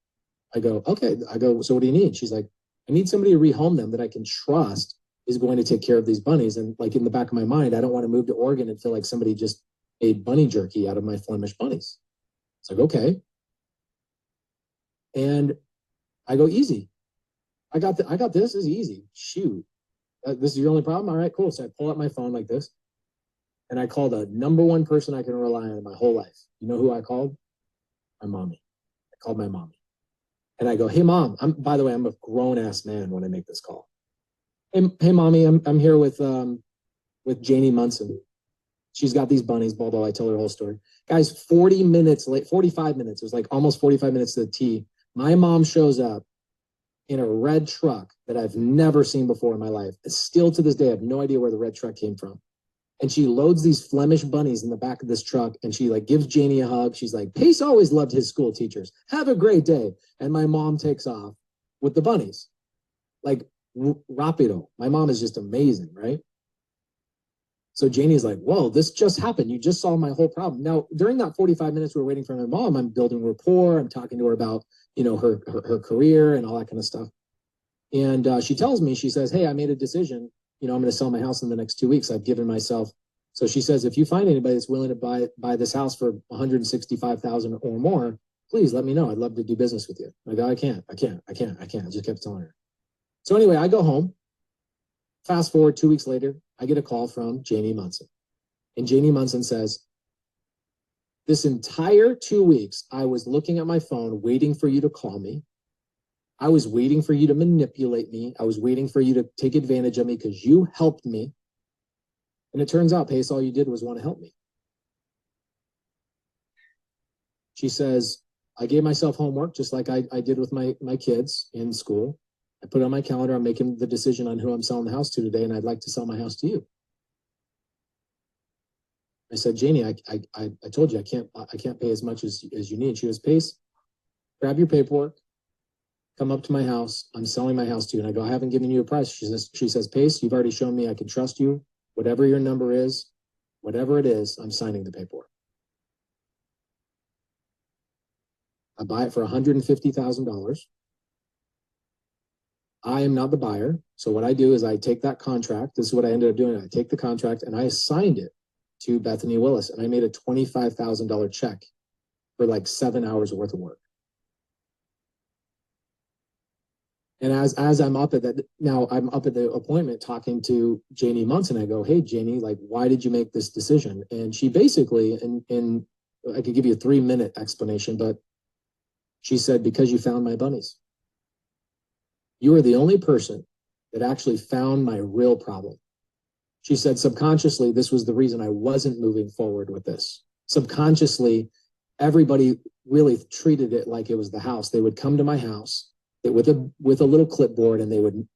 I go, okay. I go, so what do you need? She's like, I need somebody to rehome them that I can trust is going to take care of these bunnies. And like in the back of my mind, I don't want to move to Oregon and feel like somebody just made bunny jerky out of my Flemish bunnies. It's like, okay. And I go, easy. I got this. This is easy. Shoot. This is your only problem? All right, cool. So I pull out my phone like this. And I called the number one person I can rely on in my whole life. You know who I called? My mommy. I called my mommy. And I go, hey, mom. By the way, I'm a grown-ass man when I make this call. Hey, mommy, I'm here with Janie Munson. She's got these bunnies, blah, blah. I tell her the whole story. Guys, 40 minutes late, 45 minutes. It was like almost 45 minutes to the T. My mom shows up in a red truck that I've never seen before in my life. Still to this day, I have no idea where the red truck came from. And she loads these Flemish bunnies in the back of this truck, and she like gives Janie a hug. She's like, Pace always loved his school teachers. Have a great day. And my mom takes off with the bunnies. Like, rapido. My mom is just amazing, right? So Janie's like, whoa, this just happened. You just solved my whole problem. Now, during that 45 minutes we were waiting for my mom, I'm building rapport. I'm talking to her about, her career and all that kind of stuff. And she tells me, she says, hey, I made a decision. I'm going to sell my house in the next 2 weeks. I've given myself. So she says, if you find anybody that's willing to buy this house for $165,000 or more, please let me know. I'd love to do business with you. I go, I can't. I just kept telling her. So anyway, I go home. Fast forward 2 weeks later, I get a call from Janie Munson. And Janie Munson says, this entire 2 weeks, I was looking at my phone, waiting for you to call me. I was waiting for you to manipulate me. I was waiting for you to take advantage of me because you helped me. And it turns out, Pace, all you did was want to help me. She says, I gave myself homework just like I did with my kids in school. I put it on my calendar. I'm making the decision on who I'm selling the house to today, and I'd like to sell my house to you. I said, Janie, I told you I can't pay as much as you need. She goes, Pace, grab your paperwork. Come up to my house. I'm selling my house to you. And I go, I haven't given you a price. She says, Pace, you've already shown me I can trust you. Whatever your number is, whatever it is, I'm signing the paperwork. I buy it for $150,000. I am not the buyer. So what I do is I take that contract. This is what I ended up doing. I take the contract and I assigned it to Bethany Willis. And I made a $25,000 check for like 7 hours worth of work. And as I'm up at that, now I'm up at the appointment talking to Janie Munson. I go, hey, Janie, like, why did you make this decision? And she basically, and I could give you a 3-minute explanation, but she said, because you found my bunnies. You are the only person that actually found my real problem. She said, subconsciously, this was the reason I wasn't moving forward with this. Subconsciously, everybody really treated it like it was the house. They would come to my house with a little clipboard, and they would,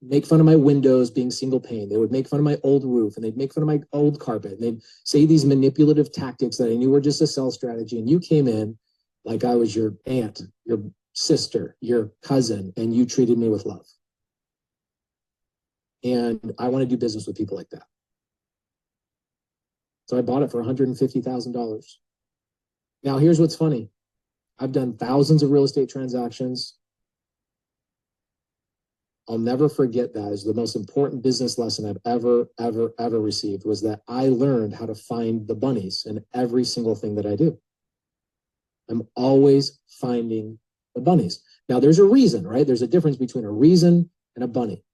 make fun of my windows being single pane. They would make fun of my old roof, and they'd make fun of my old carpet. And they'd say these manipulative tactics that I knew were just a sell strategy. And you came in like I was your aunt, your sister, your cousin, and you treated me with love. And I want to do business with people like that. So I bought it for $150,000. Now, here's what's funny. I've done thousands of real estate transactions. I'll never forget that. Is the most important business lesson I've ever received, was that I learned how to find the bunnies in every single thing that I do. I'm always finding the bunnies. Now, there's a reason, right? There's a difference between a reason and a bunny.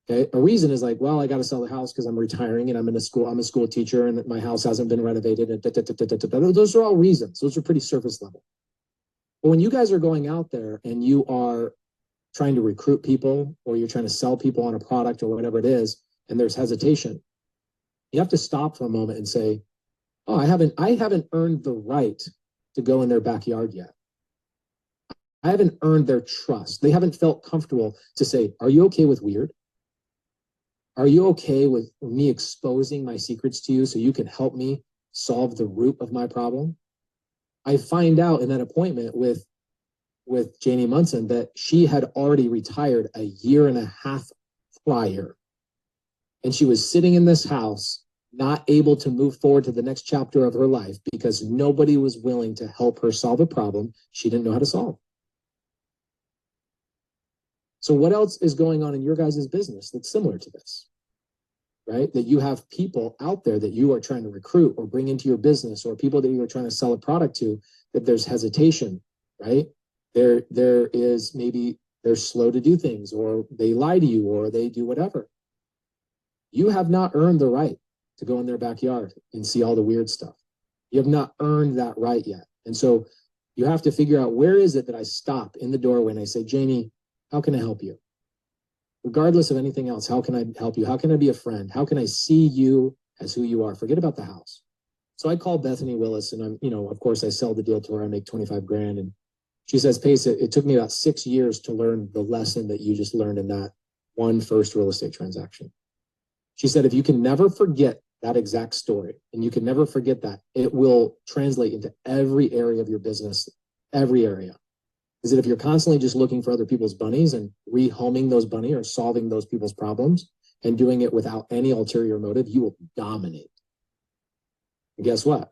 Okay, a reason is like, well, I got to sell the house because I'm retiring and I'm a school teacher and my house hasn't been renovated. And those are all reasons. Those are pretty surface level. But when you guys are going out there and you are trying to recruit people, or you're trying to sell people on a product or whatever it is, and there's hesitation, you have to stop for a moment and say, oh, I haven't earned the right to go in their backyard yet. I haven't earned their trust. They haven't felt comfortable to say, are you okay with weird? Are you okay with me exposing my secrets to you so you can help me solve the root of my problem? I find out in that appointment with Janie Munson that she had already retired a year and a half prior. And she was sitting in this house not able to move forward to the next chapter of her life because nobody was willing to help her solve a problem she didn't know how to solve. So what else is going on in your guys' business that's similar to this, right? That you have people out there that you are trying to recruit or bring into your business, or people that you are trying to sell a product to, that there's hesitation, right? There is maybe they're slow to do things, or they lie to you, or they do whatever. You have not earned the right to go in their backyard and see all the weird stuff. You have not earned that right yet. And so you have to figure out, where is it that I stop in the doorway and I say, Janie, how can I help you? Regardless of anything else, how can I help you? How can I be a friend? How can I see you as who you are? Forget about the house. So I call Bethany Willis, and I'm, of course I sell the deal to her. I make 25 grand. And she says, Pace, it took me about 6 years to learn the lesson that you just learned in that one first real estate transaction. She said, if you can never forget that exact story, and you can never forget that, it will translate into every area of your business, every area. Is that if you're constantly just looking for other people's bunnies and rehoming those bunnies or solving those people's problems and doing it without any ulterior motive, you will dominate. And guess what?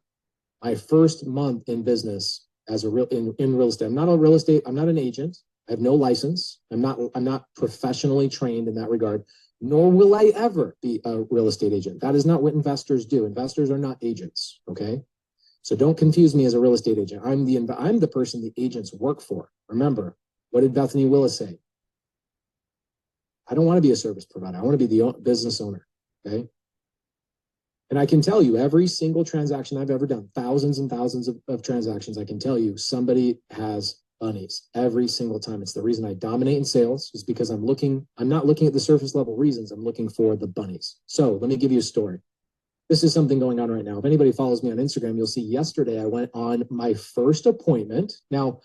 My first month in business as in real estate, I'm not an agent. I have no license. I'm not professionally trained in that regard, nor will I ever be a real estate agent. That is not what investors do. Investors are not agents, okay? So don't confuse me as a real estate agent. I'm the person the agents work for. Remember, what did Bethany Willis say? I don't want to be a service provider. I want to be the business owner, okay? And I can tell you, every single transaction I've ever done, thousands and thousands of transactions, I can tell you somebody has bunnies every single time. It's the reason I dominate in sales, is because I'm not looking at the surface level reasons. I'm looking for the bunnies. So let me give you a story. This is something going on right now. If anybody follows me on Instagram, you'll see yesterday I went on my first appointment. Now,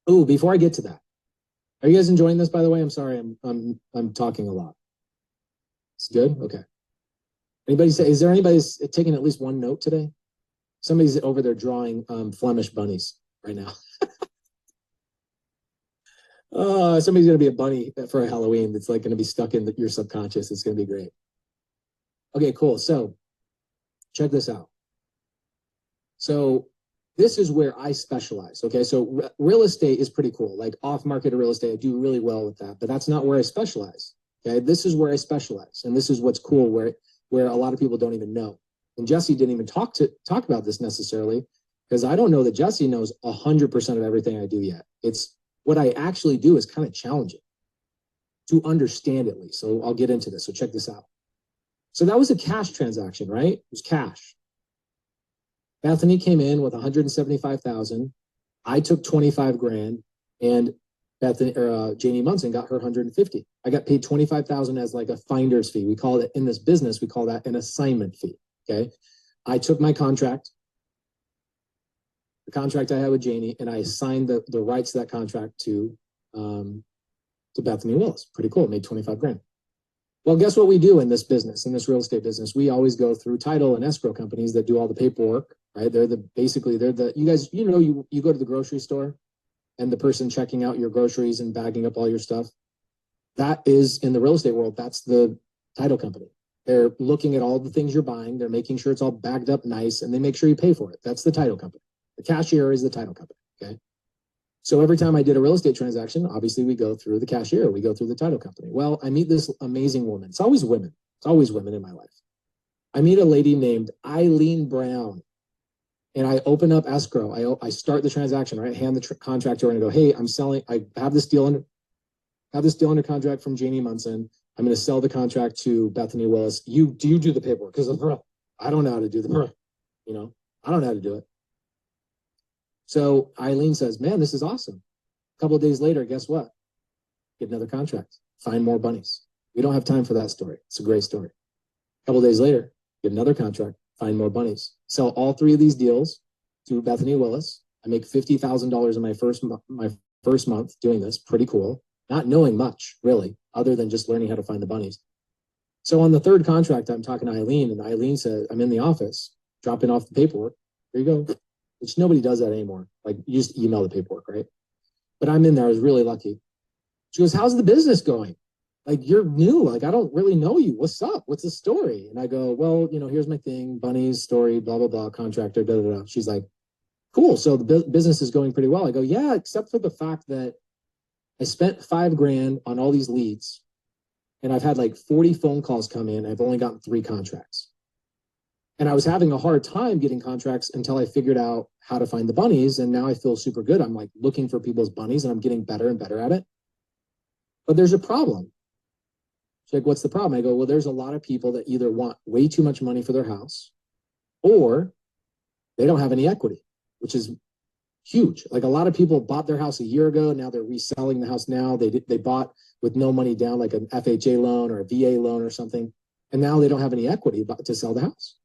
before I get to that, are you guys enjoying this, by the way? I'm sorry, I'm talking a lot. It's good? Okay. Is there anybody taking at least one note today? Somebody's over there drawing Flemish bunnies right now. Somebody's going to be a bunny for a Halloween that's like going to be stuck in your subconscious. It's going to be great. Okay, cool. So check this out. So this is where I specialize. Okay, so real estate is pretty cool. Like off-market real estate, I do really well with that, but that's not where I specialize. Okay, this is where I specialize, and this is what's cool, where a lot of people don't even know. And Jesse didn't even talk about this necessarily, because I don't know that Jesse knows 100% of everything I do yet. It's what I actually do is kind of challenging to understand, at least. So I'll get into this. So check this out. So that was a cash transaction, right? It was cash. Bethany came in with 175,000. I took 25 grand, and Janie Munson got her 150. I got paid 25,000 as like a finder's fee. We call it, in this business, we call that an assignment fee. Okay. I took my contract, the contract I had with Janie, and I assigned the rights to that contract to Bethany Willis. Pretty cool. It made 25 grand. Well, guess what we do in this business, in this real estate business? We always go through title and escrow companies that do all the paperwork, right? You guys, you go to the grocery store and the person checking out your groceries and bagging up all your stuff. That is, in the real estate world, that's the title company. They're looking at all the things you're buying. They're making sure it's all bagged up nice, and they make sure you pay for it. That's the title company. The cashier is the title company, okay? So every time I did a real estate transaction, obviously we go through the cashier, we go through the title company. Well, I meet this amazing woman. It's always women. It's always women in my life. I meet a lady named Eileen Brown, and I open up escrow. I start the transaction, right? Hand the contract to her and I go, hey, I have this deal under contract from Janie Munson. I'm going to sell the contract to Bethany Willis. Do you do the paperwork? Because I don't know how to do I don't know how to do it. So Eileen says, man, this is awesome. A couple of days later, guess what? Get another contract. Find more bunnies. We don't have time for that story. It's a great story. A couple of days later, get another contract. Find more bunnies. Sell all 3 of these deals to Bethany Willis. I make $50,000 in my first month doing this. Pretty cool. Not knowing much, really, other than just learning how to find the bunnies. So on the 3rd contract, I'm talking to Eileen, and Eileen said, I'm in the office, dropping off the paperwork. Here you go. Which nobody does that anymore. Like, you just email the paperwork, right? But I'm in there. I was really lucky. She goes, how's the business going? like, you're new. Like, I don't really know you. What's up? What's the story? And I go, well, here's my thing, Bunny's story, blah, blah, blah, contractor, da, da, da. She's like, cool. So the business is going pretty well. I go, yeah, except for the fact that I spent $5,000 on all these leads, and I've had like 40 phone calls come in. I've only gotten 3 contracts. And I was having a hard time getting contracts until I figured out how to find the bunnies. And now I feel super good. I'm like looking for people's bunnies, and I'm getting better and better at it. But there's a problem. She's like, what's the problem? I go, well, there's a lot of people that either want way too much money for their house, or they don't have any equity, which is huge. Like, a lot of people bought their house a year ago. Now they're reselling the house now. They bought with no money down, like an FHA loan or a VA loan or something. And now they don't have any equity to sell the house.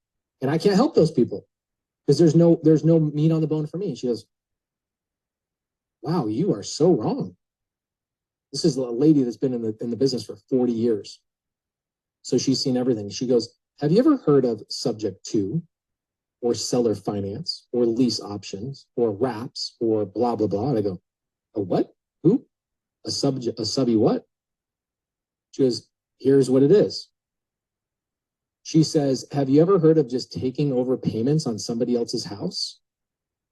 And I can't help those people because there's no meat on the bone for me. And she goes, wow, you are so wrong. This is a lady that's been in the business for 40 years. So she's seen everything. She goes, have you ever heard of subject to, or seller finance, or lease options, or wraps, or blah, blah, blah? And I go, a what? Who? A subby what? She goes, here's what it is. She says, have you ever heard of just taking over payments on somebody else's house?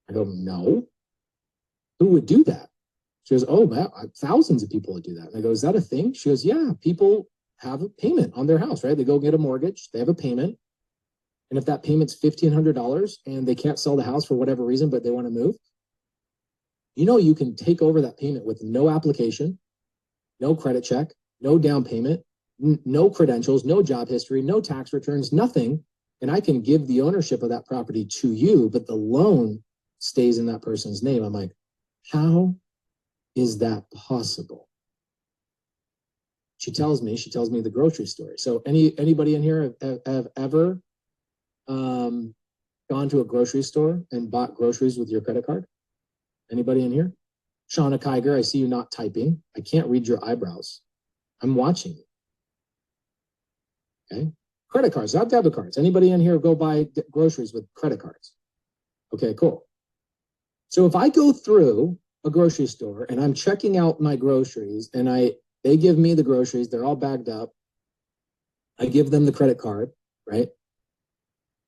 I go, no. Who would do that? She goes, oh, wow, thousands of people would do that. And I go, is that a thing? She goes, yeah, people have a payment on their house, right? They go get a mortgage, they have a payment. And if that payment's $1,500 and they can't sell the house for whatever reason, but they want to move, you can take over that payment with no application, no credit check, no down payment, no credentials, no job history, no tax returns, nothing. And I can give the ownership of that property to you, but the loan stays in that person's name. I'm like, how is that possible? She tells me the grocery story. So anybody in here have ever gone to a grocery store and bought groceries with your credit card? Anybody in here? Shauna Kiger, I see you not typing. I can't read your eyebrows. I'm watching you. Okay. Credit cards, not debit cards. Anybody in here go buy groceries with credit cards? Okay, cool. So if I go through a grocery store and I'm checking out my groceries, and they give me the groceries, they're all bagged up. I give them the credit card, right?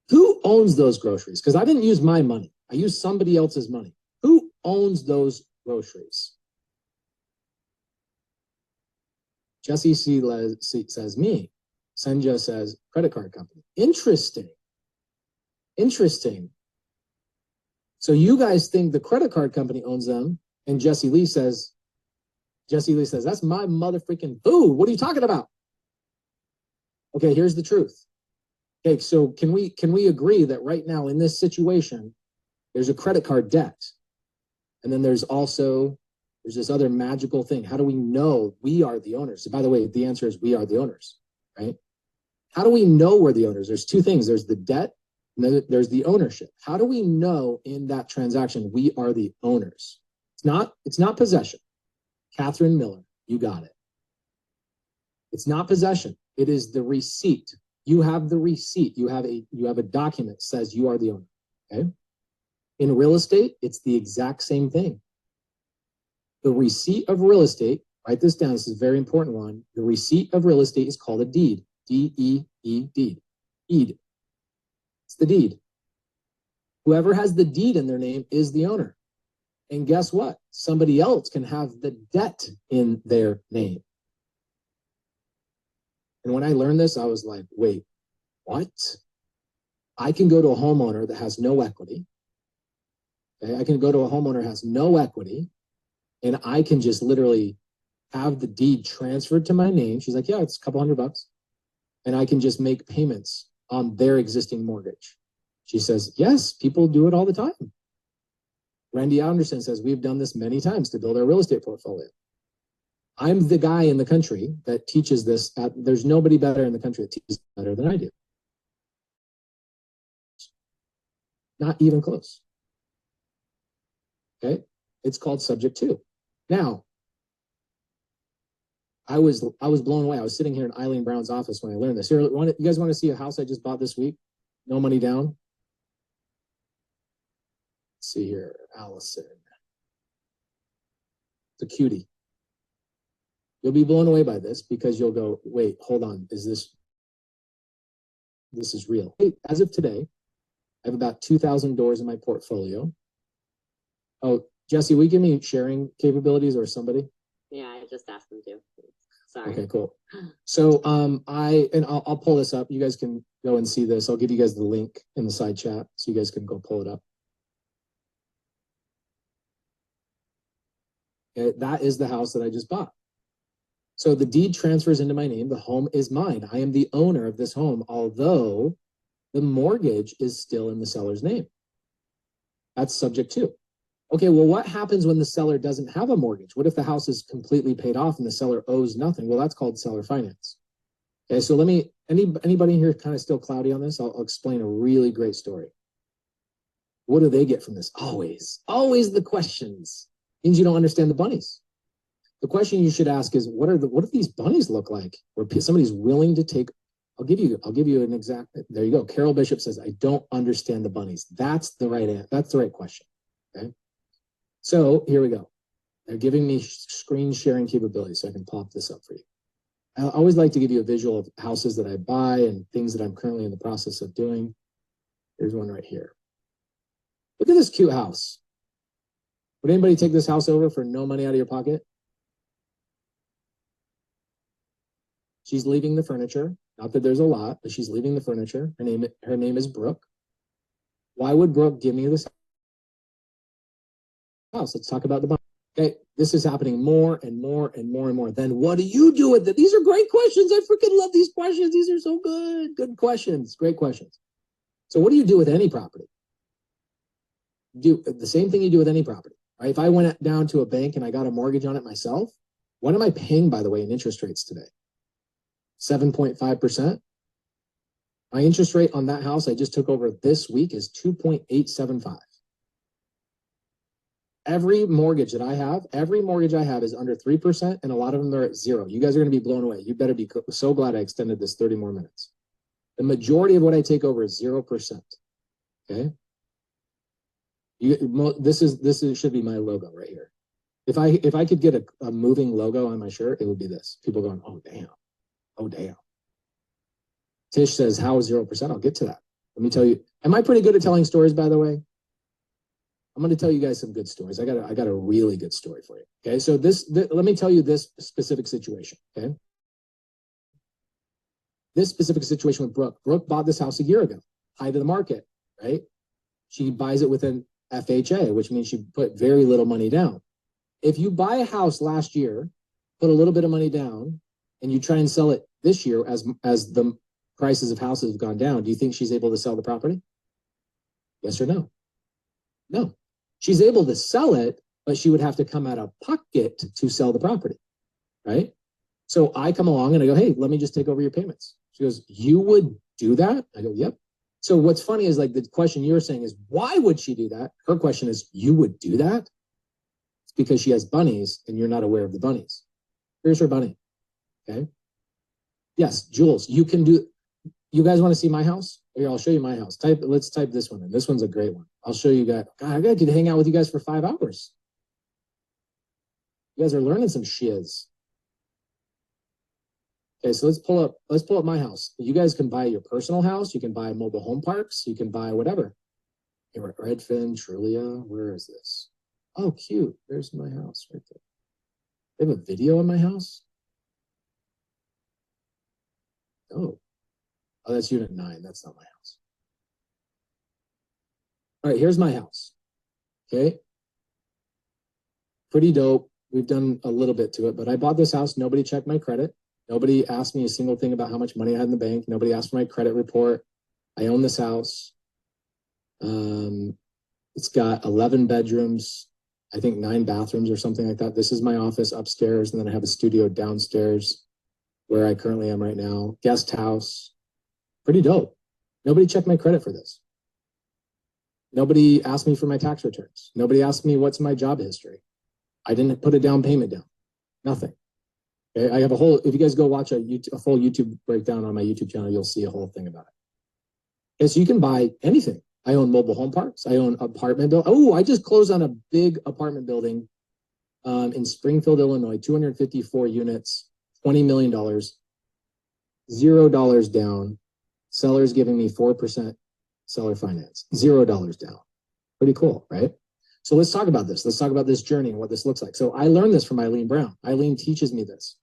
Who owns those groceries? Because I didn't use my money. I used somebody else's money. Who owns those groceries? Jesse says me. Senja says credit card company. Interesting. So you guys think the credit card company owns them, and Jesse Lee says, that's my motherfucking food. What are you talking about? Okay, here's the truth. Okay, so can we agree that right now in this situation, there's a credit card debt, and then there's this other magical thing. How do we know we are the owners? So by the way, the answer is we are the owners, right? How do we know we're the owners? There's 2 things. There's the debt, and then there's the ownership. How do we know in that transaction we are the owners? It's not possession. Catherine Miller, you got it. It's not possession. It is the receipt. You have the receipt. You have a document that says you are the owner. Okay. In real estate, it's the exact same thing. The receipt of real estate, write this down. This is a very important one. The receipt of real estate is called a deed. D-E-E-D. Deed. It's the deed. Whoever has the deed in their name is the owner. And guess what? Somebody else can have the debt in their name. And when I learned this, I was like, wait, what? I can go to a homeowner that has no equity. Okay? I can go to a homeowner that has no equity, and I can just literally have the deed transferred to my name. She's like, yeah, it's a couple $100. And I can just make payments on their existing mortgage. She says, yes, people do it all the time. Randy Anderson says, we've done this many times to build our real estate portfolio. I'm the guy in the country that teaches this. There's nobody better in the country that teaches better than I do. Not even close. Okay. It's called subject to. Now, I was blown away. I was sitting here in Eileen Brown's office when I learned this. Here, you guys want to see a house I just bought this week? No money down. Let's see here, Allison. It's a cutie. You'll be blown away by this because you'll go, wait, hold on. This is real. Hey, as of today, I have about 2,000 doors in my portfolio. Oh, Jesse, will you give me sharing capabilities or somebody? Yeah, I just asked them to. Sorry. Okay, cool. So I'll pull this up. You guys can go and see this. I'll give you guys the link in the side chat so you guys can go pull it up. Okay, that is the house that I just bought. So the deed transfers into my name. The home is mine. I am the owner of this home, although the mortgage is still in the seller's name. That's subject to. Okay, well, what happens when the seller doesn't have a mortgage? What if the house is completely paid off and the seller owes nothing? Well, that's called seller finance. Okay, so anybody here kind of still cloudy on this? I'll explain a really great story. What do they get from this? Always the questions. Means you don't understand the bunnies. The question you should ask is, what do these bunnies look like? Where somebody's willing to take, I'll give you an exact, there you go. Carol Bishop says, I don't understand the bunnies. That's the right question, okay? So here we go. They're giving me screen sharing capabilities, so I can pop this up for you. I always like to give you a visual of houses that I buy and things that I'm currently in the process of doing. Here's one right here. Look at this cute house. Would anybody take this house over for no money out of your pocket? She's leaving the furniture. Not that there's a lot, but she's leaving the furniture. Her name is Brooke. Why would Brooke give me this house? Let's talk about the money. Okay, this is happening more and more and more and more. Then what do you do with it? These are great questions. I freaking love these questions. These are so good. Good questions. Great questions. So what do you do with any property? Do the same thing you do with any property. Right? If I went down to a bank and I got a mortgage on it myself, what am I paying, by the way, in interest rates today? 7.5%. My interest rate on that house I just took over this week is 2.875. Every mortgage I have is under 3%, and a lot of them are at 0. You guys are going to be blown away. You better be so glad I extended this 30 more minutes. The majority of what I take over is 0%. Okay. This should be my logo right here. If I could get a moving logo on my shirt, it would be this. People going, oh damn. Oh damn. Tish says, how is 0%? I'll get to that. Let me tell you. Am I pretty good at telling stories, by the way? I'm going to tell you guys some good stories. I got a really good story for you. Okay, so let me tell you this specific situation. Okay, this specific situation with Brooke. Brooke bought this house a year ago, high to the market, right? She buys it with an FHA, which means she put very little money down. If you buy a house last year, put a little bit of money down, and you try and sell it this year as the prices of houses have gone down, do you think she's able to sell the property? Yes or no? No. She's able to sell it, but she would have to come out of pocket to sell the property, right? So I come along and I go, hey, let me just take over your payments. She goes, you would do that? I go, yep. So what's funny is like the question you're saying is, why would she do that? Her question is, you would do that? It's because she has bunnies and you're not aware of the bunnies. Here's her bunny, okay? Yes, Jules, you can do, you guys want to see my house? Here, I'll show you my house. Let's type this one in. This one's a great one. I'll show you guys. God, I got to hang out with you guys for 5 hours. You guys are learning some shiz. Okay, so let's pull up my house. You guys can buy your personal house. You can buy mobile home parks. You can buy whatever. Here at Redfin, Trulia. Where is this? Oh, cute. There's my house right there. They have a video in my house? Oh, that's unit 9. That's not my house. All right, here's my house. Okay. Pretty dope. We've done a little bit to it, but I bought this house. Nobody checked my credit. Nobody asked me a single thing about how much money I had in the bank. Nobody asked for my credit report. I own this house. It's got 11 bedrooms, I think 9 bathrooms or something like that. This is my office upstairs, and then I have a studio downstairs where I currently am right now. Guest house. Pretty dope. Nobody checked my credit for this. Nobody asked me for my tax returns. Nobody asked me what's my job history. I didn't put a down payment down. Nothing. Okay? I have a whole, if you guys go watch a full YouTube breakdown on my YouTube channel, you'll see a whole thing about it. Okay, so you can buy anything. I own mobile home parks. I own apartment building. Oh, I just closed on a big apartment building in Springfield, Illinois, 254 units, $20 million, $0 down. Sellers giving me 4% seller finance, $0 down. Pretty cool, right? So let's talk about this. Let's talk about this journey and what this looks like. So I learned this from Eileen Brown. Eileen teaches me this.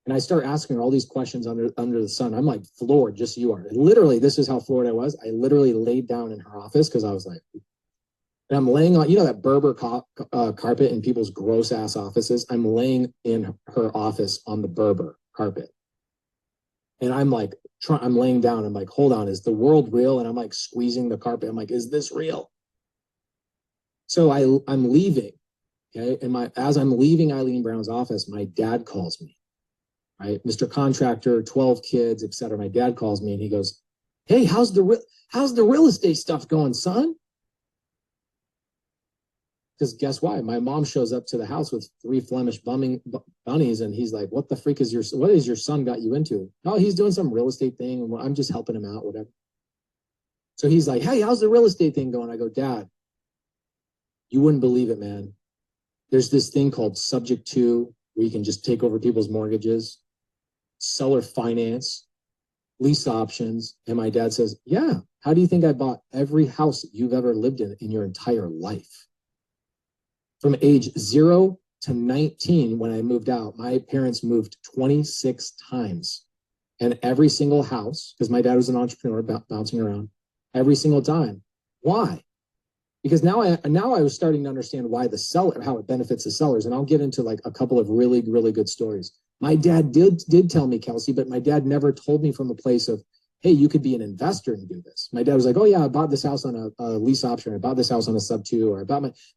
And I start asking her all these questions under the sun. I'm like floored, just so you are. And literally, this is how floored I was. I literally laid down in her office because I was like, and I'm laying on, you know, that Berber carpet in people's gross ass offices. I'm laying in her office on the Berber carpet. And I'm like, I'm laying down. I'm like, hold on, is the world real? And I'm like squeezing the carpet. I'm like, is this real? So I'm leaving. Okay. And as I'm leaving Eileen Brown's office, my dad calls me, right? Mr. Contractor, 12 kids, etc. My dad calls me and he goes, hey, how's the real estate stuff going, son? Because guess why? My mom shows up to the house with 3 Flemish bunnies, and he's like, what the freak is what is your son got you into? Oh, he's doing some real estate thing, and I'm just helping him out, whatever. So he's like, hey, how's the real estate thing going? I go, Dad, you wouldn't believe it, man. There's this thing called subject to, where you can just take over people's mortgages, seller finance, lease options. And my dad says, yeah, how do you think I bought every house that you've ever lived in your entire life? From age 0 to 19, when I moved out, my parents moved 26 times. And every single house, because my dad was an entrepreneur bouncing around, every single time. Why? Because now I was starting to understand why the seller, how it benefits the sellers. And I'll get into like a couple of really, really good stories. My dad did tell me, Kelsey, but my dad never told me from a place of, hey, you could be an investor and do this. My dad was like, oh yeah, I bought this house on a lease option. I bought this house on a sub 2, or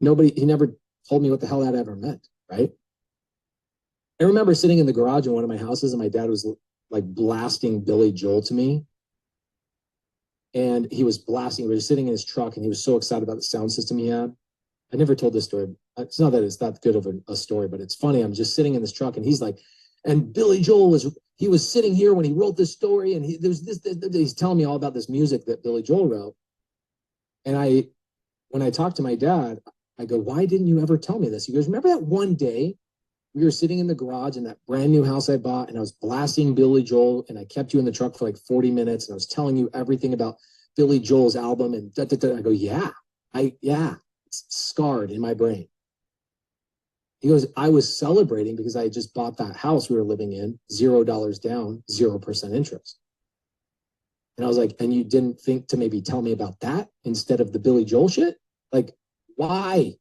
he never told me what the hell that ever meant, right? I remember sitting in the garage in one of my houses and my dad was like blasting Billy Joel to me. And he was sitting in his truck and he was so excited about the sound system he had. I never told this story. It's not that it's that good of a story, but it's funny. I'm just sitting in this truck and he's like, and Billy Joel was sitting here when he wrote this story. And he's telling me all about this music that Billy Joel wrote. And when I talked to my dad, I go, why didn't you ever tell me this? He goes, remember that one day we were sitting in the garage in that brand new house I bought and I was blasting Billy Joel and I kept you in the truck for like 40 minutes and I was telling you everything about Billy Joel's album and I go, yeah, it's scarred in my brain. He goes, I was celebrating because I had just bought that house we were living in, $0 down, 0% interest. And I was like, and you didn't think to maybe tell me about that instead of the Billy Joel shit? Like, why?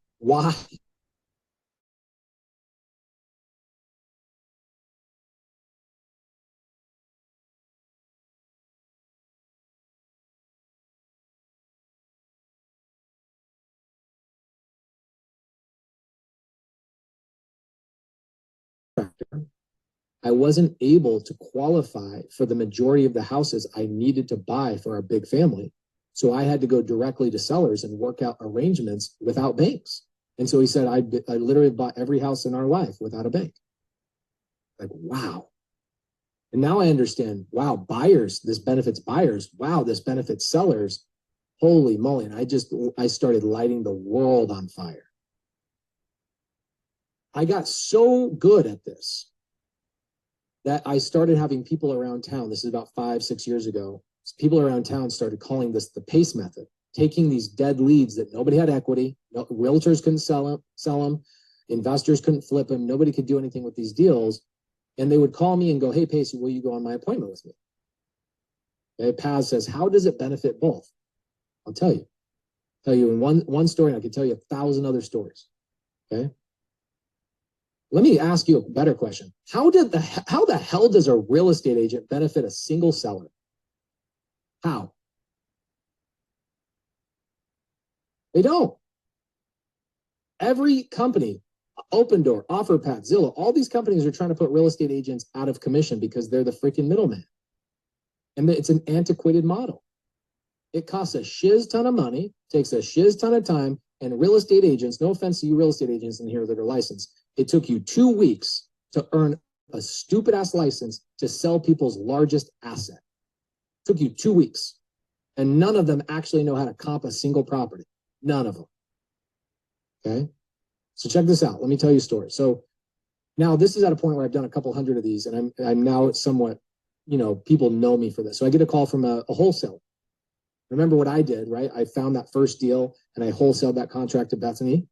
I wasn't able to qualify for the majority of the houses I needed to buy for our big family. So I had to go directly to sellers and work out arrangements without banks. And so he said, I literally bought every house in our life without a bank. Like, wow. And now I understand, wow, buyers, this benefits buyers. Wow, this benefits sellers. Holy moly. And I started lighting the world on fire. I got so good at this that I started having people around town. This is about 5-6 years ago. People around town started calling this the PACE method, taking these dead leads that nobody had equity, realtors couldn't sell them, investors couldn't flip them, nobody could do anything with these deals. And they would call me and go, hey, Pace, will you go on my appointment with me? Okay, Paz says, how does it benefit both? I'll tell you. In one story, and I can tell you 1,000 other stories. Okay. Let me ask you a better question. How the hell does a real estate agent benefit a single seller? How? They don't. Every company, Opendoor, OfferPad, Zillow, all these companies are trying to put real estate agents out of commission because they're the freaking middleman. And it's an antiquated model. It costs a shiz ton of money, takes a shiz ton of time, and real estate agents, no offense to you real estate agents in here that are licensed, it took you 2 weeks to earn a stupid ass license to sell people's largest asset. It took you 2 weeks. And none of them actually know how to comp a single property. None of them. Okay. So check this out. Let me tell you a story. So now this is at a point where I've done a couple hundred of these, and I'm now somewhat, people know me for this. So I get a call from a wholesaler. Remember what I did, right? I found that first deal and I wholesaled that contract to Bethany.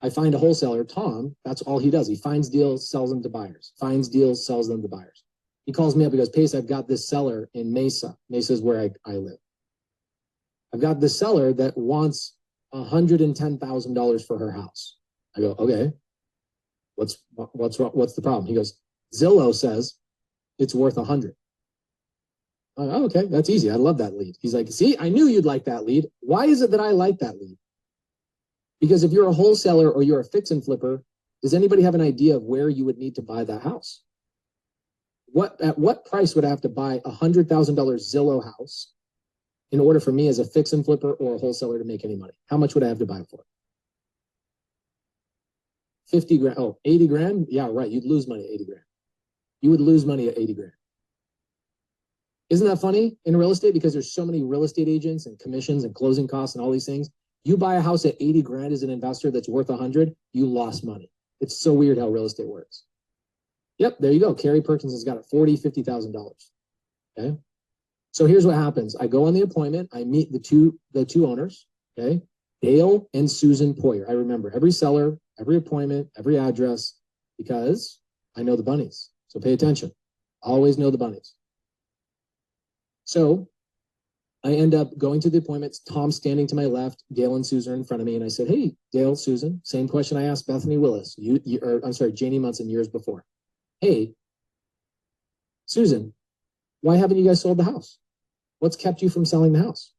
I find a wholesaler, Tom, that's all he does. He finds deals, sells them to buyers. Finds deals, sells them to buyers. He calls me up, he goes, Pace, I've got this seller in Mesa. Mesa is where I live. I've got this seller that wants $110,000 for her house. I go, okay, what's the problem? He goes, Zillow says it's worth 100. Oh, okay, that's easy. I love that lead. He's like, see, I knew you'd like that lead. Why is it that I like that lead? Because if you're a wholesaler or you're a fix and flipper, does anybody have an idea of where you would need to buy that house? At what price would I have to buy a $100,000 Zillow house in order for me as a fix and flipper or a wholesaler to make any money? How much would I have to buy it for? 50 grand. Oh, 80 grand? Yeah, right. You'd lose money at 80 grand. You would lose money at 80 grand. Isn't that funny in real estate? Because there's so many real estate agents and commissions and closing costs and all these things. You buy a house at 80 grand as an investor that's worth 100, you lost money. It's so weird how real estate works. Yep, there you go. Carrie Perkins has got it, $50,000. Okay. So here's what happens. I go on the appointment. I meet the two owners. Okay. Dale and Susan Poyer. I remember every seller, every appointment, every address, because I know the bunnies. So pay attention. Always know the bunnies. So I end up going to the appointments. Tom standing to my left, Dale and Susan are in front of me. And I said, hey, Dale, Susan, same question I asked Bethany Willis, Janie Munson years before. Hey, Susan, why haven't you guys sold the house? What's kept you from selling the house?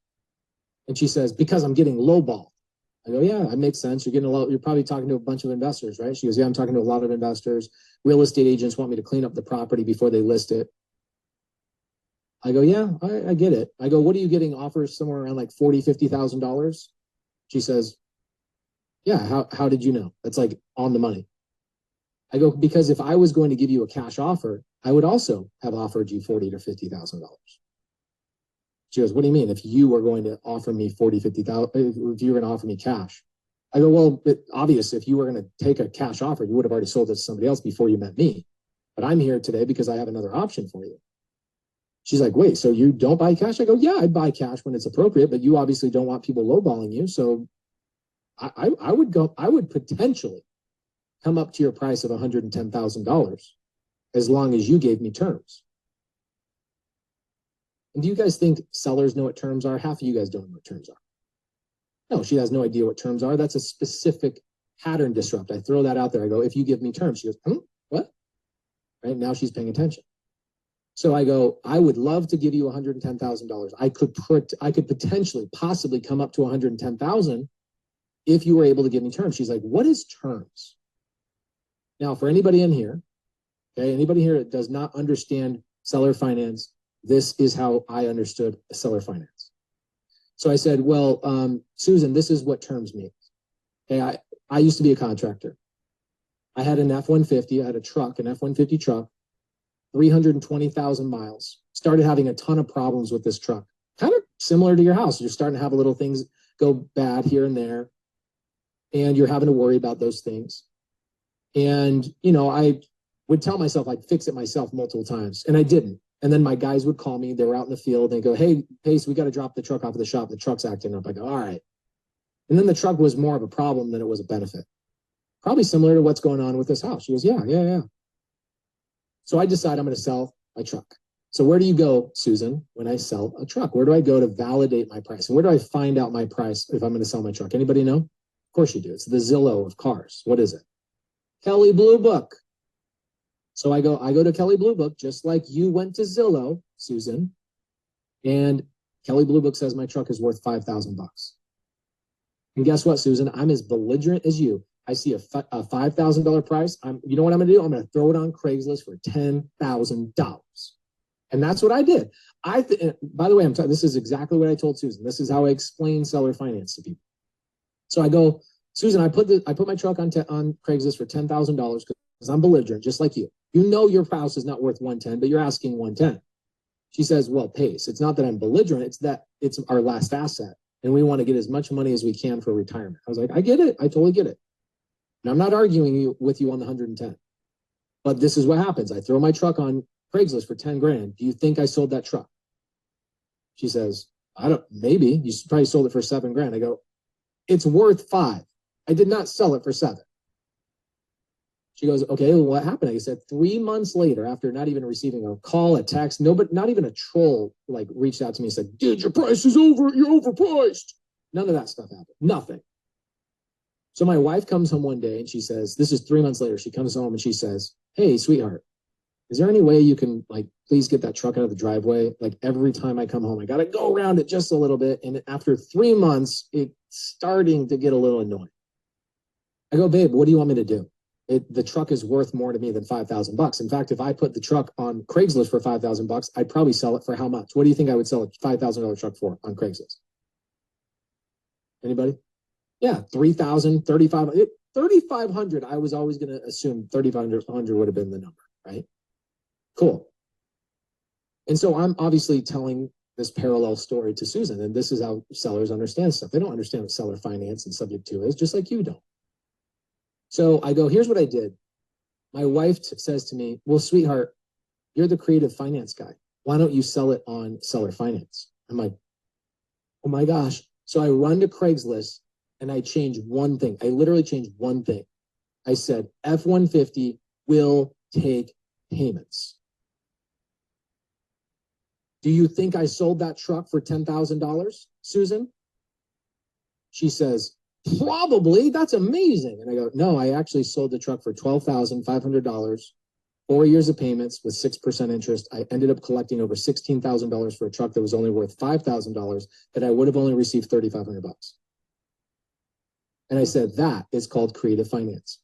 And she says, because I'm getting lowballed. I go, yeah, that makes sense. You're probably talking to a bunch of investors, right? She goes, yeah, I'm talking to a lot of investors. Real estate agents want me to clean up the property before they list it. I go, yeah, I get it. I go, what are you getting offers somewhere around like $40,000, $50,000? She says, yeah, how did you know? That's like on the money. I go, because if I was going to give you a cash offer, I would also have offered you $40,000 to $50,000. She goes, what do you mean? If you were going to offer me $40,000, $50,000, if you were going to offer me cash? I go, well, obvious, if you were going to take a cash offer, you would have already sold it to somebody else before you met me. But I'm here today because I have another option for you. She's like, wait, so you don't buy cash? I go, yeah, I buy cash when it's appropriate, but you obviously don't want people lowballing you. So I would potentially come up to your price of $110,000 as long as you gave me terms. And do you guys think sellers know what terms are? Half of you guys don't know what terms are. No, she has no idea what terms are. That's a specific pattern disrupt. I throw that out there. I go, if you give me terms, she goes, what? Right now she's paying attention. So I go, I would love to give you $110,000. I could potentially, possibly come up to $110,000 if you were able to give me terms. She's like, what is terms? Now, for anybody in here, okay, anybody here that does not understand seller finance, this is how I understood seller finance. So I said, well, Susan, this is what terms mean. Okay, I used to be a contractor. I had an F-150, I had a truck, an F-150 truck, 320,000 miles. Started having a ton of problems with this truck. Kind of similar to your house. You're starting to have little things go bad here and there. And you're having to worry about those things. And, I would tell myself I'd fix it myself multiple times. And I didn't. And then my guys would call me. They were out in the field. They go, hey, Pace, we got to drop the truck off of the shop. The truck's acting up. I go, all right. And then the truck was more of a problem than it was a benefit. Probably similar to what's going on with this house. She goes, yeah. So I decide I'm going to sell my truck. So where do you go, Susan, when I sell a truck? Where do I go to validate my price? And where do I find out my price if I'm going to sell my truck? Anybody know? Of course you do. It's the Zillow of cars. What is it? Kelley Blue Book. So I go to Kelley Blue Book, just like you went to Zillow, Susan. And Kelley Blue Book says my truck is worth $5,000. And guess what, Susan? I'm as belligerent as you. I see a $5,000 price. You know what I'm going to do? I'm going to throw it on Craigslist for $10,000. And that's what I did. By the way, this is exactly what I told Susan. This is how I explain seller finance to people. So I go, Susan, I put my truck on Craigslist for $10,000 because I'm belligerent, just like you. You know your house is not worth 110, but you're asking 110. She says, well, Pace, it's not that I'm belligerent. It's that it's our last asset. and we want to get as much money as we can for retirement. I was like, I get it. I totally get it. And I'm not arguing with you on the 110. But this is what happens. I throw my truck on Craigslist for 10 grand. Do you think I sold that truck? She says, maybe. You probably sold it for 7 grand. I go, it's worth 5. I did not sell it for 7. She goes, okay, well, what happened? I said, 3 months later, after not even receiving a call, a text, not even a troll like reached out to me and said, dude, your price is over. You're overpriced. None of that stuff happened. Nothing. So my wife comes home one day and she says, this is 3 months later. She comes home and she says, hey, sweetheart, is there any way you can like, please get that truck out of the driveway? Like every time I come home, I got to go around it just a little bit. And after 3 months, it's starting to get a little annoying. I go, babe, what do you want me to do? The truck is worth more to me than $5,000. In fact, if I put the truck on Craigslist for $5,000, I'd probably sell it for how much? What do you think I would sell a $5,000 truck for on Craigslist? Anybody? Yeah, 3,000, 3,500. I was always going to assume 3,500 would have been the number, right? Cool. And so I'm obviously telling this parallel story to Susan, and this is how sellers understand stuff. They don't understand what seller finance and subject to is, just like you don't. So I go, here's what I did. My wife says to me, well, sweetheart, you're the creative finance guy. Why don't you sell it on seller finance? I'm like, oh my gosh. So I run to Craigslist and I change one thing. I literally changed one thing. I said, F-150 will take payments. Do you think I sold that truck for $10,000, Susan? She says, probably. That's amazing. And I go, no, I actually sold the truck for $12,500, 4 years of payments with 6% interest. I ended up collecting over $16,000 for a truck that was only worth $5,000 that I would have only received $3,500. And I said, that is called creative finance.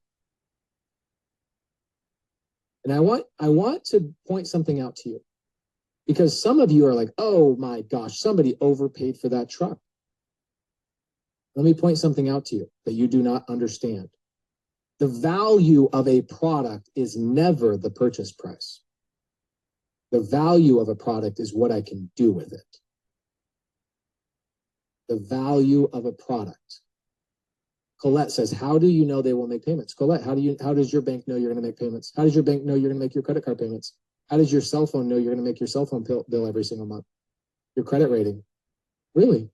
And I want to point something out to you, because some of you are like, oh my gosh, somebody overpaid for that truck. Let me point something out to you that you do not understand. The value of a product is never the purchase price. The value of a product is what I can do with it. The value of a product. Colette says, how do you know they will make payments? Colette, how does your bank know you're going to make payments? How does your bank know you're going to make your credit card payments? How does your cell phone know you're going to make your cell phone bill every single month? Your credit rating. Really?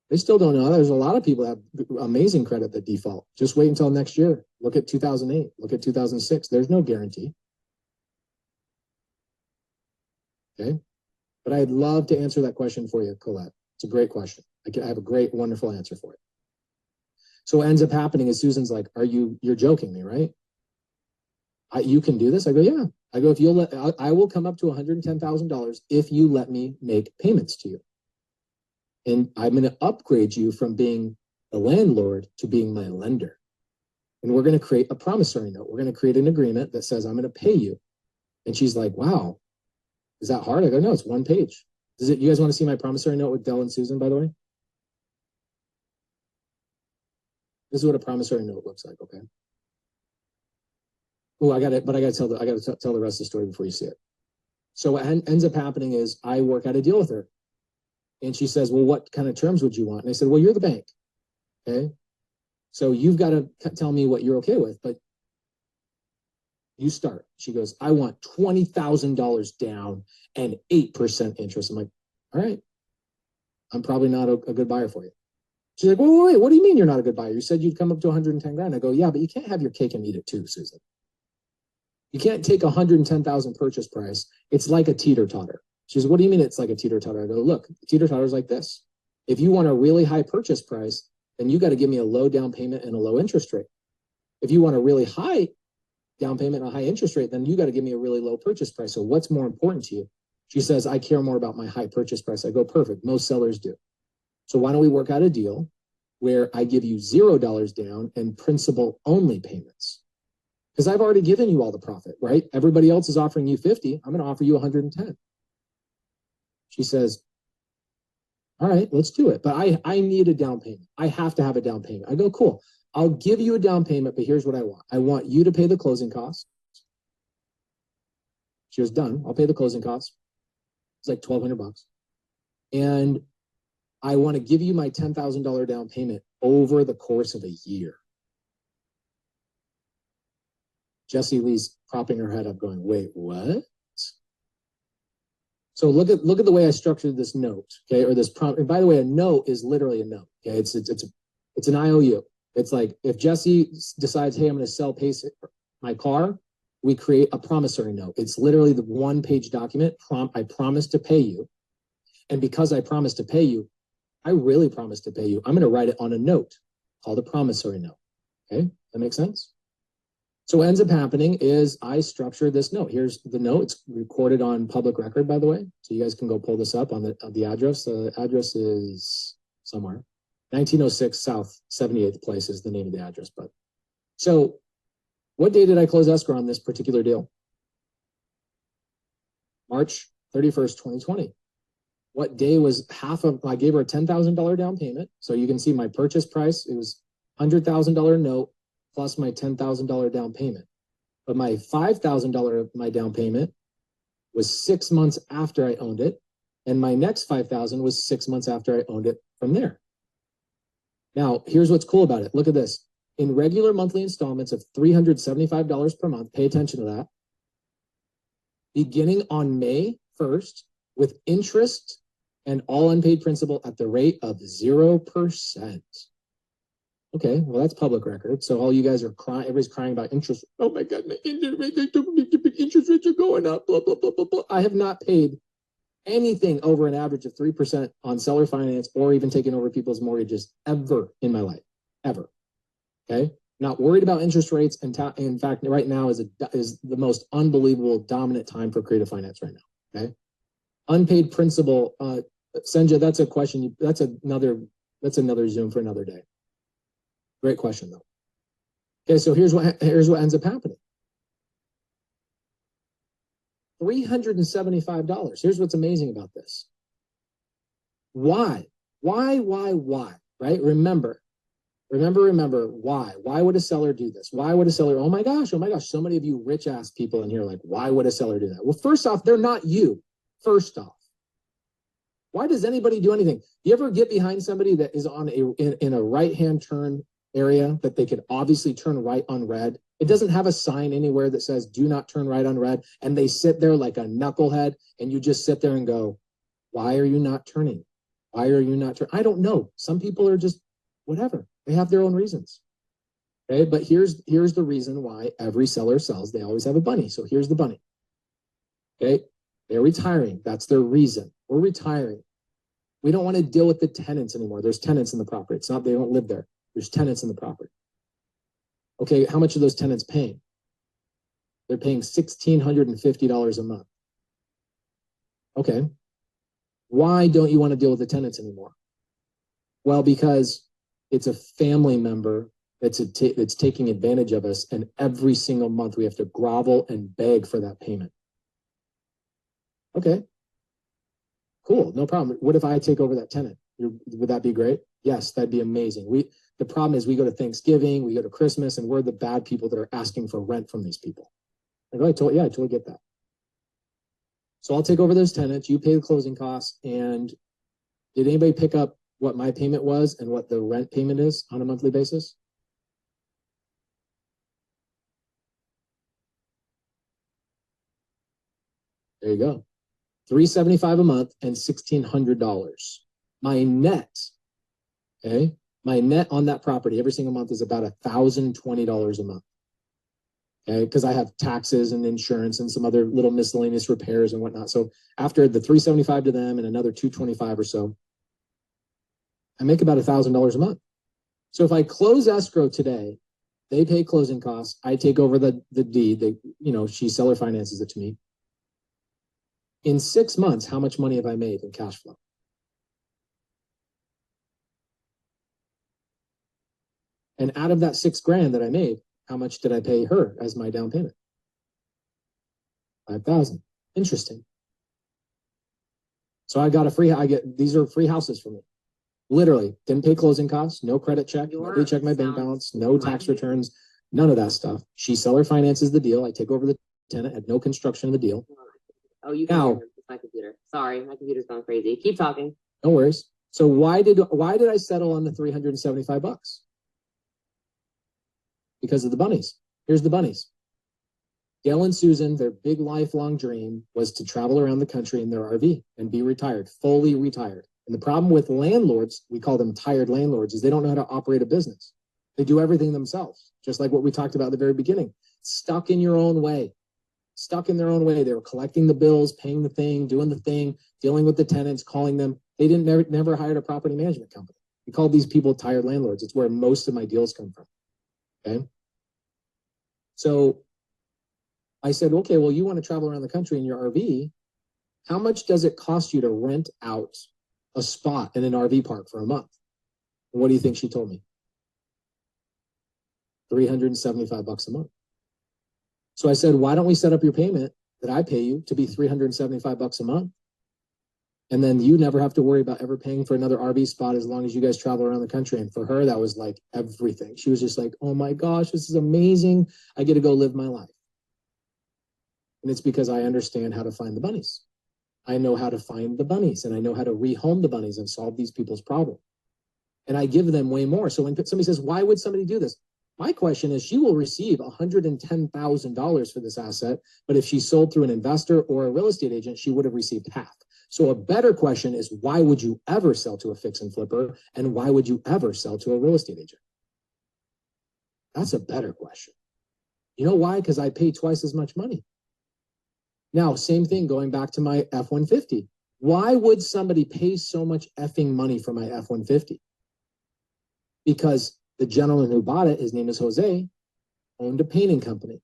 They still don't know. There's a lot of people that have amazing credit that default. Just wait until next year. Look at 2008. Look at 2006. There's no guarantee. Okay? But I'd love to answer that question for you, Colette. It's a great question. I have a great, wonderful answer for it. So what ends up happening is Susan's like, you're joking me, right? You can do this? I go, yeah. I go, I will come up to $110,000 if you let me make payments to you. And I'm going to upgrade you from being the landlord to being my lender. And we're going to create a promissory note. We're going to create an agreement that says, I'm going to pay you. And she's like, wow, is that hard? I go, no, it's one page. You guys want to see my promissory note with Dell and Susan, by the way? This is what a promissory note looks like, okay? Oh, I got to tell the rest of the story before you see it. So what ends up happening is I work out a deal with her. And she says, well, what kind of terms would you want? And I said, well, you're the bank. Okay. So you've got to tell me what you're okay with, but you start. She goes, I want $20,000 down and 8% interest. I'm like, all right, I'm probably not a good buyer for you. She's like, wait, what do you mean you're not a good buyer? You said you'd come up to 110 grand. I go, yeah, but you can't have your cake and eat it too, Susan. You can't take 110,000 purchase price. It's like a teeter-totter. She says, what do you mean it's like a teeter-totter? I go, look, teeter-totter is like this. If you want a really high purchase price, then you got to give me a low down payment and a low interest rate. If you want a really high down payment and a high interest rate, then you got to give me a really low purchase price. So what's more important to you? She says, I care more about my high purchase price. I go, perfect. Most sellers do. So why don't we work out a deal where I give you $0 down and principal only payments? Because I've already given you all the profit, right? Everybody else is offering you 50. I'm going to offer you 110. She says, all right, let's do it. But I need a down payment. I have to have a down payment. I go, cool. I'll give you a down payment, but here's what I want. I want you to pay the closing costs. She was done. I'll pay the closing costs. It's like $1,200. And I want to give you my $10,000 down payment over the course of a year. Jessie Lee's propping her head up going, wait, what? So look at the way I structured this note, okay, or this prompt. And by the way, a note is literally a note. Okay, it's an IOU. It's like if Jesse decides, hey, I'm going to sell Pace my car, we create a promissory note. It's literally the one-page document. I promise to pay you, and because I promise to pay you, I really promise to pay you. I'm going to write it on a note called a promissory note. Okay, that makes sense. So what ends up happening is I structure this note. Here's the note. It's recorded on public record, by the way. So you guys can go pull this up on the address. The address is somewhere. 1906 South 78th Place is the name of the address. But so what day did I close escrow on this particular deal? March 31st, 2020. What day was I gave her a $10,000 down payment. So you can see my purchase price. It was $100,000 note plus my $10,000 down payment. But my $5,000 of my down payment was 6 months after I owned it. And my next $5,000 was 6 months after I owned it from there. Now, here's what's cool about it. Look at this. In regular monthly installments of $375 per month, pay attention to that, beginning on May 1st, with interest and all unpaid principal at the rate of 0%. Okay, well, that's public record. So all you guys are crying, everybody's crying about interest. Oh my God, my interest rates are going up, blah, blah, blah, blah, blah. I have not paid anything over an average of 3% on seller finance or even taking over people's mortgages ever in my life, ever. Okay, not worried about interest rates. And in fact, right now is the most unbelievable dominant time for creative finance right now. Okay, unpaid principal, Senja, that's a question. That's another Zoom for another day. Great question though. Okay, so here's what ends up happening. $375. Here's what's amazing about this. Why? Right? Remember, why? Why would a seller do this? Why would a seller, oh my gosh, so many of you rich ass people in here like, why would a seller do that? Well, first off, they're not you. First off, why does anybody do anything? You ever get behind somebody that is on in a right-hand turn area that they could obviously turn right on red? It doesn't have a sign anywhere that says do not turn right on red, and they sit there like a knucklehead, and you just sit there and go, why are you not turning? Why are you not turning? I don't know. Some people are just whatever. They have their own reasons. Okay, but here's the reason why every seller sells. They always have a bunny. So here's the bunny. Okay, they're retiring. That's their reason. We're retiring. We don't want to deal with the tenants anymore. There's tenants in the property. It's not they don't live there. There's tenants in the property. Okay, how much are those tenants paying? They're paying $1,650 a month. Okay, why don't you want to deal with the tenants anymore? Well, because it's a family member that's taking advantage of us, and every single month we have to grovel and beg for that payment. Okay, cool, no problem. What if I take over that tenant? Would that be great? Yes, that'd be amazing. The problem is we go to Thanksgiving, we go to Christmas, and we're the bad people that are asking for rent from these people. I totally get that. So I'll take over those tenants, you pay the closing costs, and did anybody pick up what my payment was and what the rent payment is on a monthly basis? There you go. $375 a month and $1,600. My net, okay? My net on that property every single month is about $1,020 a month. Okay, because I have taxes and insurance and some other little miscellaneous repairs and whatnot. So after the $375 to them and another $225 or so, I make about $1,000 a month. So if I close escrow today, they pay closing costs. I take over the deed. She seller finances it to me. In 6 months, how much money have I made in cash flow? And out of that $6,000 that I made, how much did I pay her as my down payment? $5,000. Interesting. So these are free houses for me. Literally, didn't pay closing costs, no credit check, nobody checked my bank balance, no tax returns, none of that stuff. She seller finances the deal. I take over the tenant, had no construction of the deal. Oh, you can hear him. It's my computer. Sorry, my computer's gone crazy. Keep talking. No worries. So why did I settle on the $375? Because of the bunnies. Here's the bunnies. Gail and Susan, their big lifelong dream was to travel around the country in their RV and be retired, fully retired. And the problem with landlords, we call them tired landlords, is they don't know how to operate a business. They do everything themselves, just like what we talked about at the very beginning. Stuck in your own way, stuck in their own way. They were collecting the bills, paying the thing, doing the thing, dealing with the tenants, calling them. They never hired a property management company. We called these people tired landlords. It's where most of my deals come from. Okay. So I said, okay, well, you want to travel around the country in your RV. How much does it cost you to rent out a spot in an RV park for a month? And what do you think she told me? $375 a month. So I said, why don't we set up your payment that I pay you to be $375 a month? And then you never have to worry about ever paying for another RV spot as long as you guys travel around the country. And for her, that was like everything. She was just like, oh my gosh, this is amazing. I get to go live my life. And it's because I understand how to find the bunnies. I know how to find the bunnies, and I know how to rehome the bunnies and solve these people's problem. And I give them way more. So when somebody says, why would somebody do this? My question is, she will receive $110,000 for this asset, but if she sold through an investor or a real estate agent, she would have received half. So a better question is, why would you ever sell to a fix and flipper? And why would you ever sell to a real estate agent? That's a better question. You know why? Because I pay twice as much money. Now, same thing going back to my F-150. Why would somebody pay so much effing money for my F-150? Because the gentleman who bought it, his name is Jose, owned a painting company.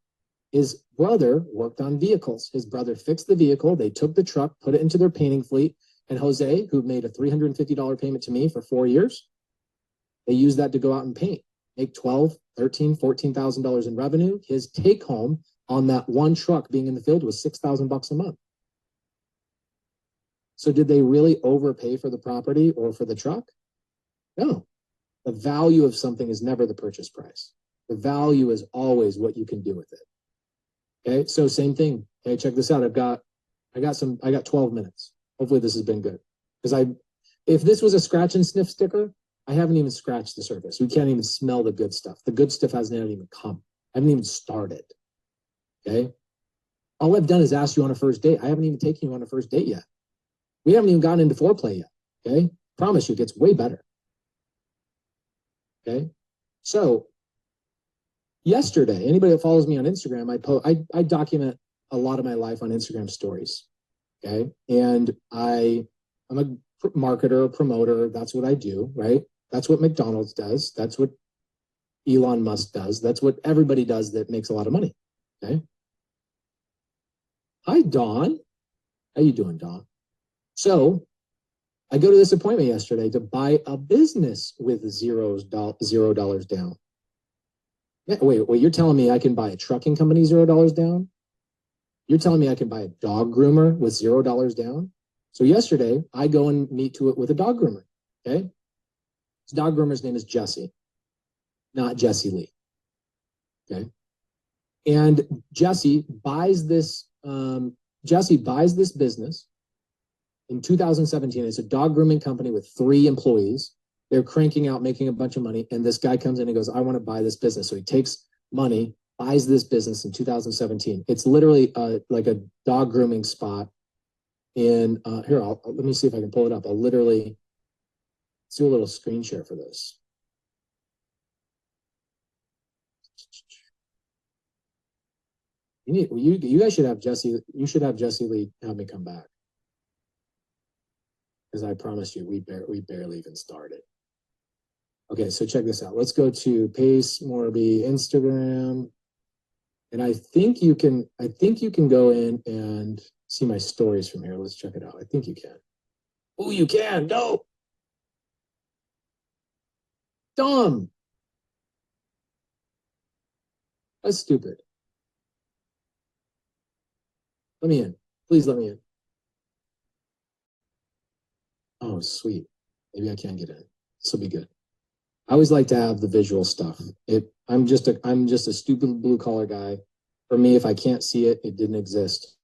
His brother worked on vehicles. His brother fixed the vehicle. They took the truck, put it into their painting fleet. And Jose, who made a $350 payment to me for 4 years, they used that to go out and paint, make $12,000, $13,000, $14,000 in revenue. His take home on that one truck being in the field was $6,000 a month. So did they really overpay for the property or for the truck? No. The value of something is never the purchase price. The value is always what you can do with it. Okay, so same thing. Okay, check this out. I got 12 minutes. Hopefully this has been good. Because if this was a scratch and sniff sticker, I haven't even scratched the surface. We can't even smell the good stuff. The good stuff hasn't even come. I haven't even started. Okay. All I've done is ask you on a first date. I haven't even taken you on a first date yet. We haven't even gotten into foreplay yet. Okay. Promise you, it gets way better. Okay. So yesterday, anybody that follows me on Instagram, I document a lot of my life on Instagram stories. Okay. And I'm a marketer, a promoter. That's what I do, right? That's what McDonald's does. That's what Elon Musk does. That's what everybody does that makes a lot of money. Okay. Hi, Dawn. How you doing, Dawn? So I go to this appointment yesterday to buy a business with $0 down. Yeah, wait, you're telling me I can buy a trucking company $0 down? You're telling me I can buy a dog groomer with $0 down? So yesterday, I go and meet with a dog groomer, okay? This dog groomer's name is Jesse, not Jesse Lee, okay? And Jesse buys this business in 2017. It's a dog grooming company with 3 employees. They're cranking out, making a bunch of money. And this guy comes in and goes, I want to buy this business. So he takes money, buys this business in 2017. It's literally like a dog grooming spot in, here, let me see if I can pull it up. I'll literally do a little screen share for this. You guys should have Jesse. You should have Jesse Lee have me come back, because I promise you, we barely even started. Okay, so check this out. Let's go to Pace Morby Instagram, and I think you can go in and see my stories from here. Let's check it out. I think you can. Oh, you can. No, dumb. That's stupid. Let me in. Please let me in. Oh, sweet. Maybe I can get in. This will be good. I always like to have the visual stuff. I'm just a stupid blue collar guy. For me, if I can't see it, it didn't exist.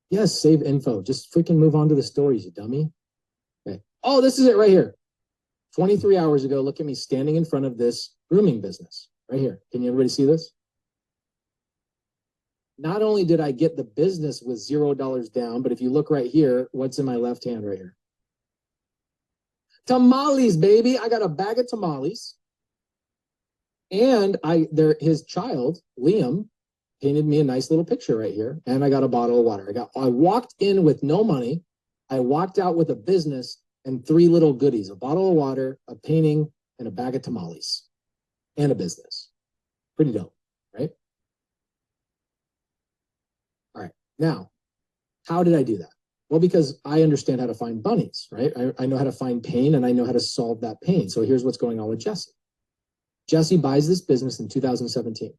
Yes, save info. Just freaking move on to the stories, you dummy. Okay. Oh, this is it right here. 23 hours ago, look at me standing in front of this grooming business right here. Can you everybody see this? Not only did I get the business with $0 down, but if you look right here, what's in my left hand right here? Tamales, baby. I got a bag of tamales. And his child, Liam, painted me a nice little picture right here. And I got a bottle of water. I walked in with no money. I walked out with a business and 3 little goodies, a bottle of water, a painting, and a bag of tamales, and a business. Pretty dope, right? All right. Now, how did I do that? Well, because I understand how to find bunnies, right? I know how to find pain and I know how to solve that pain. So here's what's going on with Jesse. Jesse buys this business in 2017.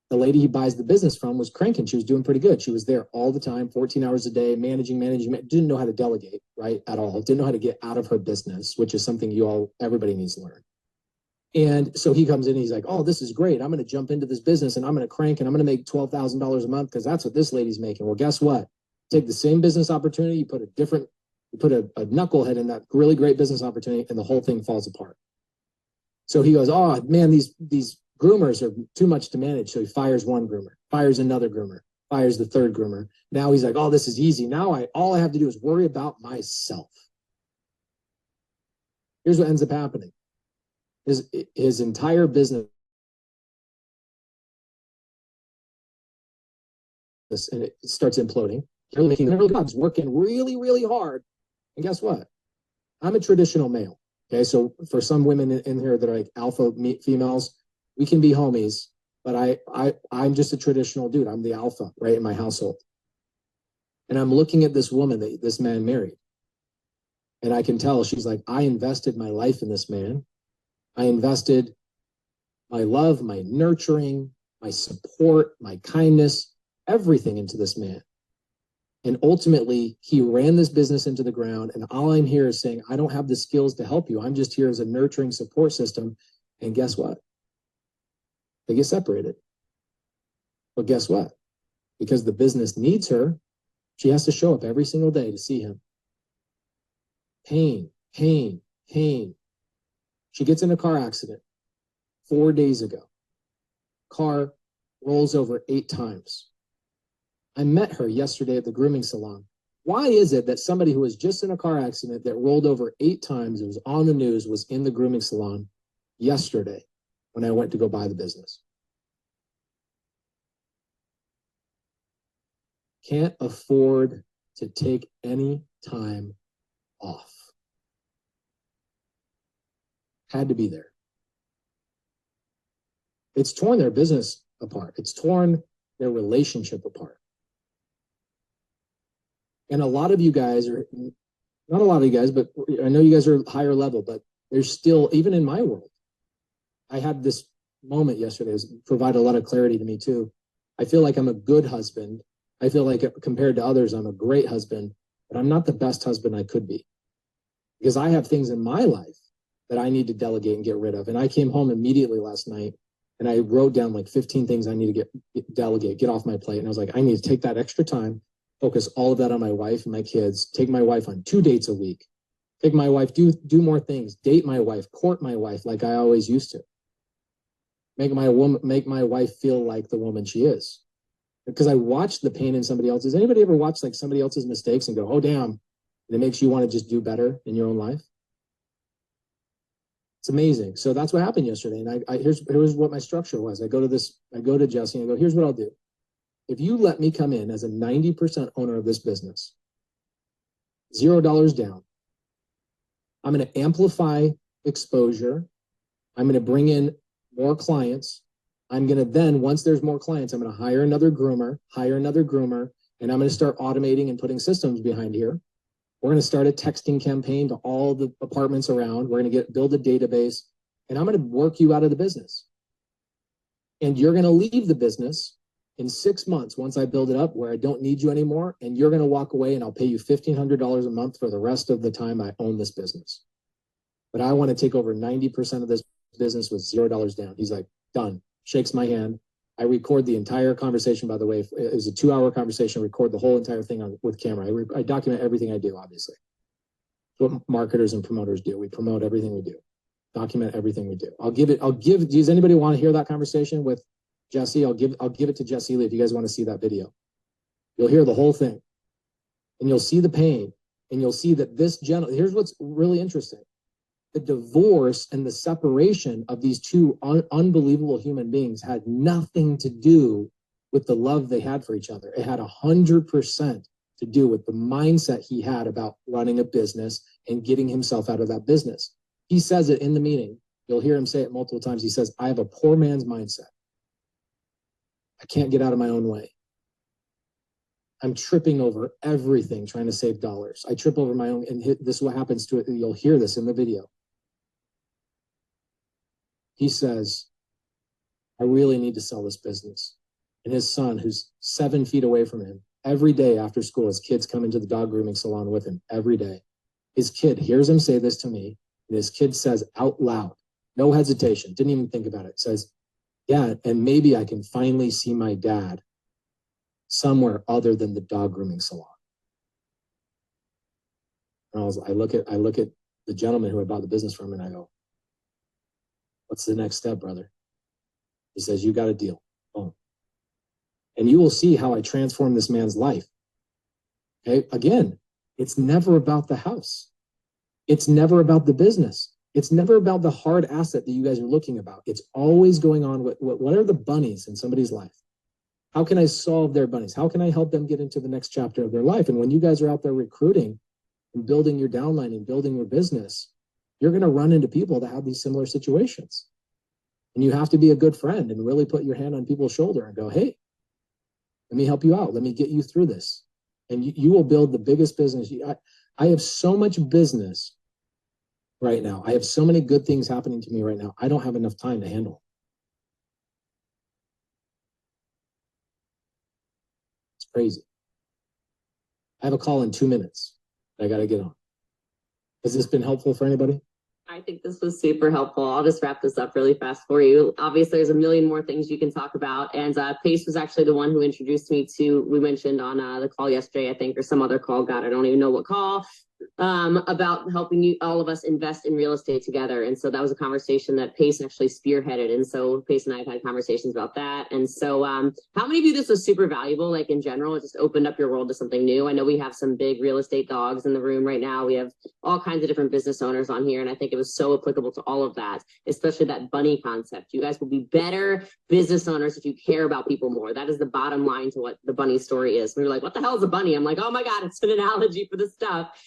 The lady he buys the business from was cranking. She was doing pretty good. She was there all the time, 14 hours a day, managing, didn't know how to delegate, right? At all. Didn't know how to get out of her business, which is something everybody needs to learn. And so he comes in and he's like, oh, this is great. I'm going to jump into this business and I'm going to crank and I'm going to make $12,000 a month because that's what this lady's making. Well, guess what? Take the same business opportunity, you put a knucklehead in that really great business opportunity and the whole thing falls apart. So he goes, oh man, these groomers are too much to manage. So he fires one groomer, fires another groomer, fires the third groomer. Now he's like, oh, this is easy. Now all I have to do is worry about myself. Here's what ends up happening. His entire business, and it starts imploding. They're making real jobs, working really, really hard. And guess what? I'm a traditional male. Okay, so for some women in here that are like alpha females, we can be homies, but I'm just a traditional dude. I'm the alpha, right, in my household. And I'm looking at this woman that this man married. And I can tell she's like, I invested my life in this man. I invested my love, my nurturing, my support, my kindness, everything into this man. And ultimately, he ran this business into the ground. And all I'm here is saying, I don't have the skills to help you. I'm just here as a nurturing support system. And guess what? They get separated. But guess what? Because the business needs her, she has to show up every single day to see him. Pain, pain, pain. She gets in a car accident 4 days ago. Car rolls over 8 times. I met her yesterday at the grooming salon. Why is it that somebody who was just in a car accident that rolled over 8 times, it was on the news, was in the grooming salon yesterday when I went to go buy the business? Can't afford to take any time off. Had to be there. It's torn their business apart. It's torn their relationship apart. And a lot of you guys are, not a lot of you guys, but I know you guys are higher level, but there's still, even in my world, I had this moment yesterday, it provided a lot of clarity to me too. I feel like I'm a good husband. I feel like compared to others, I'm a great husband, but I'm not the best husband I could be because I have things in my life that I need to delegate and get rid of. And I came home immediately last night and I wrote down like 15 things I need to get off my plate. And I was like, I need to take that extra time, focus all of that on my wife and my kids, take my wife on 2 dates a week, take my wife, do more things, date my wife, court my wife like I always used to. Make my wife feel like the woman she is. Because I watched the pain in somebody else's. Anybody ever watch like somebody else's mistakes and go, oh, damn, and it makes you want to just do better in your own life? It's amazing. So that's what happened yesterday. And here's what my structure was. I go to Jesse and I go, here's what I'll do. If you let me come in as a 90% owner of this business, $0 down, I'm going to amplify exposure. I'm going to bring in more clients. I'm going to then, once there's more clients, I'm going to hire another groomer, and I'm going to start automating and putting systems behind here. We're going to start a texting campaign to all the apartments around. We're going to build a database, and I'm going to work you out of the business. And you're going to leave the business in 6 months once I build it up where I don't need you anymore, and you're going to walk away and I'll pay you $1,500 a month for the rest of the time I own this business. But I want to take over 90% of this business with $0 down. He's like, done. Shakes my hand. I record the entire conversation, by the way. It was a 2-hour conversation, record the whole entire thing with camera. I document everything I do, obviously. What marketers and promoters do. We promote everything we do. Document everything we do. Does anybody want to hear that conversation with Jesse? I'll give it to Jesse Lee if you guys want to see that video. You'll hear the whole thing. And you'll see the pain. And you'll see that this here's what's really interesting. The divorce and the separation of these two unbelievable human beings had nothing to do with the love they had for each other. It had 100% to do with the mindset he had about running a business and getting himself out of that business. He says it in the meeting. You'll hear him say it multiple times. He says, I have a poor man's mindset. I can't get out of my own way. I'm tripping over everything trying to save dollars. I trip over my own, and this is what happens to it. You'll hear this in the video. He says, I really need to sell this business. And his son, who's 7 feet away from him, every day after school, his kids come into the dog grooming salon with him every day. His kid hears him say this to me, and his kid says out loud, no hesitation, didn't even think about it, says, yeah, and maybe I can finally see my dad somewhere other than the dog grooming salon. And I look at the gentleman who I bought the business from, and I go, what's the next step, brother? He says, you got a deal. Boom. And you will see how I transform this man's life. Okay. Again, it's never about the house. It's never about the business. It's never about the hard asset that you guys are looking about. It's always going on with what are the bunnies in somebody's life? How can I solve their bunnies? How can I help them get into the next chapter of their life? And when you guys are out there recruiting and building your downline and building your business, you're going to run into people that have these similar situations. And you have to be a good friend and really put your hand on people's shoulder and go, hey, let me help you out. Let me get you through this. And you will build the biggest business. I have so much business right now. I have so many good things happening to me right now. I don't have enough time to handle. It's crazy. I have a call in 2 minutes. I got to get on. Has this been helpful for anybody? I think this was super helpful. I'll just wrap this up really fast for you. Obviously, there's a million more things you can talk about. And Pace was actually the one who introduced me to, we mentioned on the call yesterday, I think, or some other call. God, I don't even know what call. About helping all of us invest in real estate together. And so that was a conversation that Pace actually spearheaded. And so Pace and I have had conversations about that. And so how many of you this was super valuable, like in general? It just opened up your world to something new. I know we have some big real estate dogs in the room right now. We have all kinds of different business owners on here. And I think it was so applicable to all of that, especially that bunny concept. You guys will be better business owners if you care about people more. That is the bottom line to what the bunny story is. We were like, what the hell is a bunny? I'm like, oh my God, it's an analogy for the stuff.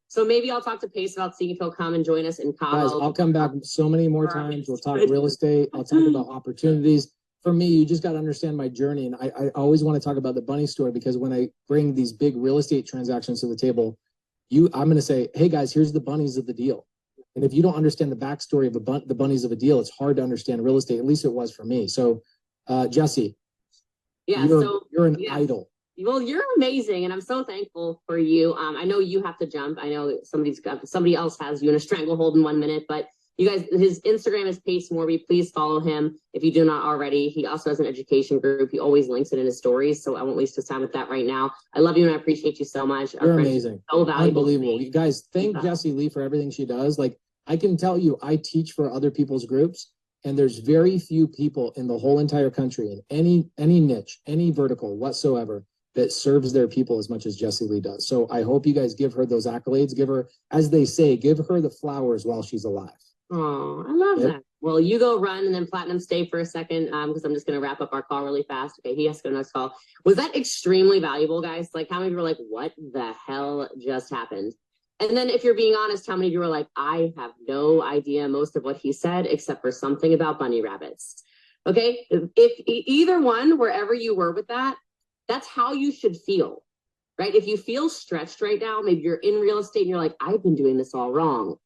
So maybe I'll talk to Pace about seeing if he'll come and join us in Cabo. Guys, I'll come back so many more times. We'll talk real estate. I'll talk about opportunities. For me, you just got to understand my journey. And I always want to talk about the bunny story, because when I bring these big real estate transactions to the table, I'm going to say, hey guys, here's the bunnies of the deal. And if you don't understand the backstory of the bunnies of a deal, it's hard to understand real estate. At least it was for me. So Jesse, you're an idol. Well, you're amazing, and I'm so thankful for you. I know you have to jump. I know somebody else has you in a stranglehold in 1 minute, but you guys, his Instagram is Pace Morby. Please follow him if you do not already. He also has an education group. He always links it in his stories, so I won't waste his time with that right now. I love you and I appreciate you so much. You're amazing. So valuable. Unbelievable. You guys, thank Jessie Lee for everything she does. Like, I can tell you, I teach for other people's groups, and there's very few people in the whole entire country in any niche, any vertical whatsoever, that serves their people as much as Jessie Lee does. So I hope you guys give her those accolades. Give her, as they say, give her the flowers while she's alive. Oh, I love that. Well, you go run, and then Platinum stay for a second, because I'm just going to wrap up our call really fast. Okay, he has to go to the next call. Was that extremely valuable, guys? Like, how many of you were like, what the hell just happened? And then if you're being honest, how many of you were like, I have no idea most of what he said, except for something about bunny rabbits. Okay, if either one, wherever you were with that, that's how you should feel, right? If you feel stretched right now, maybe you're in real estate and you're like, I've been doing this all wrong.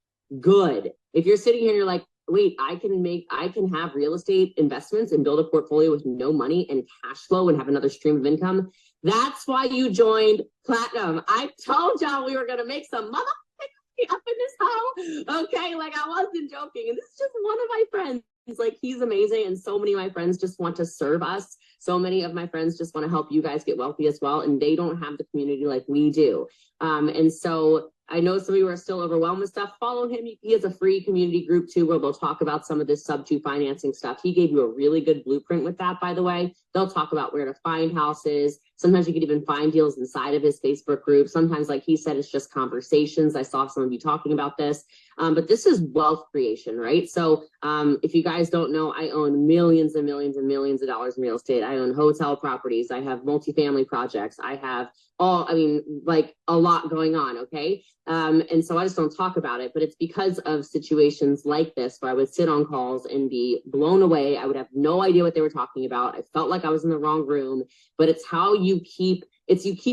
Good. If you're sitting here and you're like, wait, I can have real estate investments and build a portfolio with no money and cash flow and have another stream of income. That's why you joined Platinum. I told y'all we were going to make some motherfucking up in this hole. Okay. Like, I wasn't joking. And this is just one of my friends. he's amazing. And so many of my friends just want to serve us. So many of my friends just want to help you guys get wealthy as well. And they don't have the community like we do. And so I know some of you are still overwhelmed with stuff. Follow him. He has a free community group too, where they'll talk about some of this sub-2 financing stuff. He gave you a really good blueprint with that, by the way. They'll talk about where to find houses. Sometimes you can even find deals inside of his Facebook group. Sometimes, like he said, it's just conversations. I saw some of you talking about this. But this is wealth creation, right? So if you guys don't know, I own millions and millions and millions of dollars in real estate. I own hotel properties. I have multifamily projects. I have like a lot going on, okay? And so I just don't talk about it, but it's because of situations like this where I would sit on calls and be blown away. I would have no idea what they were talking about. I felt like I was in the wrong room, but it's how you keep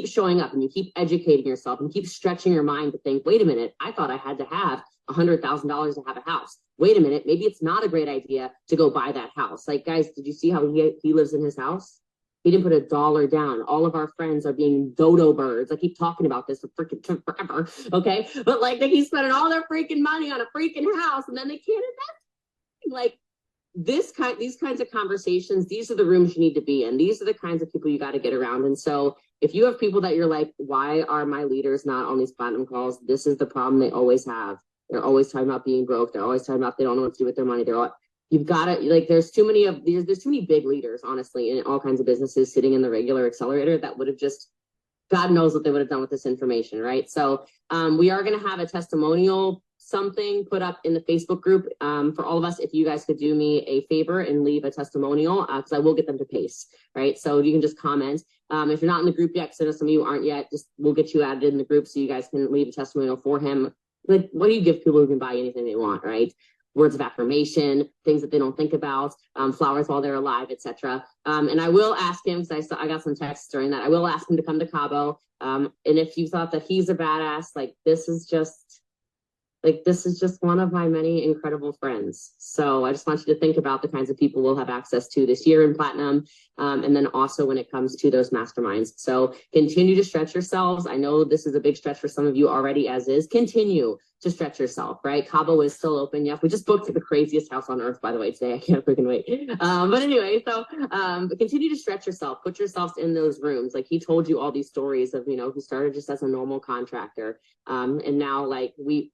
showing up and you keep educating yourself and keep stretching your mind to think, wait a minute, I thought I had to have $100,000 to have a house. Wait a minute, maybe it's not a great idea to go buy that house. Like, guys, did you see how he lives in his house? He didn't put $1 down. All of our friends are being dodo birds. I keep talking about this for freaking forever, okay? But like they keep spending all their freaking money on a freaking house and then they can't invest. Like these kinds of conversations, these are the rooms you need to be in. These are the kinds of people you got to get around. And so if you have people that you're like, why are my leaders not on these platinum calls? This is the problem they always have. They're always talking about being broke. They're always talking about they don't know what to do with their money. You've got to, like, there's too many of these, there's too many big leaders, honestly, in all kinds of businesses sitting in the regular accelerator that would have just, God knows what they would have done with this information, right? So we are going to have a testimonial something put up in the Facebook group for all of us. If you guys could do me a favor and leave a testimonial, because I will get them to Pace, right? So you can just comment. If you're not in the group yet, because I know some of you aren't yet, just we'll get you added in the group so you guys can leave a testimonial for him. Like, what do you give people who can buy anything they want, right? Words of affirmation, things that they don't think about, flowers while they're alive, etc. And I will ask him, because I got some texts during that. I will ask him to come to Cabo. And if you thought that he's a badass, this is just one of my many incredible friends. So I just want you to think about the kinds of people we'll have access to this year in Platinum. And then also when it comes to those masterminds. So continue to stretch yourselves. I know this is a big stretch for some of you already as is. Continue to stretch yourself, right? Cabo is still open. Yep, we just booked the craziest house on earth, by the way, today. I can't freaking wait. But anyway, so but continue to stretch yourself. Put yourselves in those rooms. Like he told you all these stories of, who started just as a normal contractor. And now,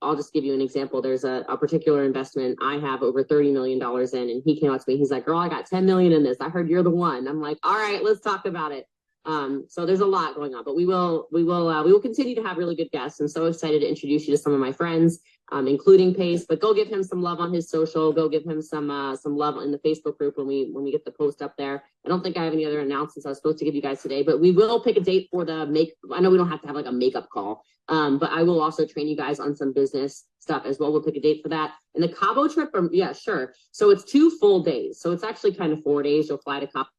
I'll just give you an example. There's a particular investment I have over $30 million in, and he came out to me. He's like, girl, I got 10 million in this. I heard you're the one. I'm like, all right, let's talk about it. So there's a lot going on, but we will continue to have really good guests. I'm so excited to introduce you to some of my friends, including Pace, but go give him some love on his social, go give him some love in the Facebook group when we get the post up there. I don't think I have any other announcements I was supposed to give you guys today, but we will pick a date for I know we don't have to have a makeup call, but I will also train you guys on some business stuff as well. We'll pick a date for that. And the Cabo trip, yeah, sure. So it's 2 full days. So it's actually kind of 4 days. You'll fly to Cabo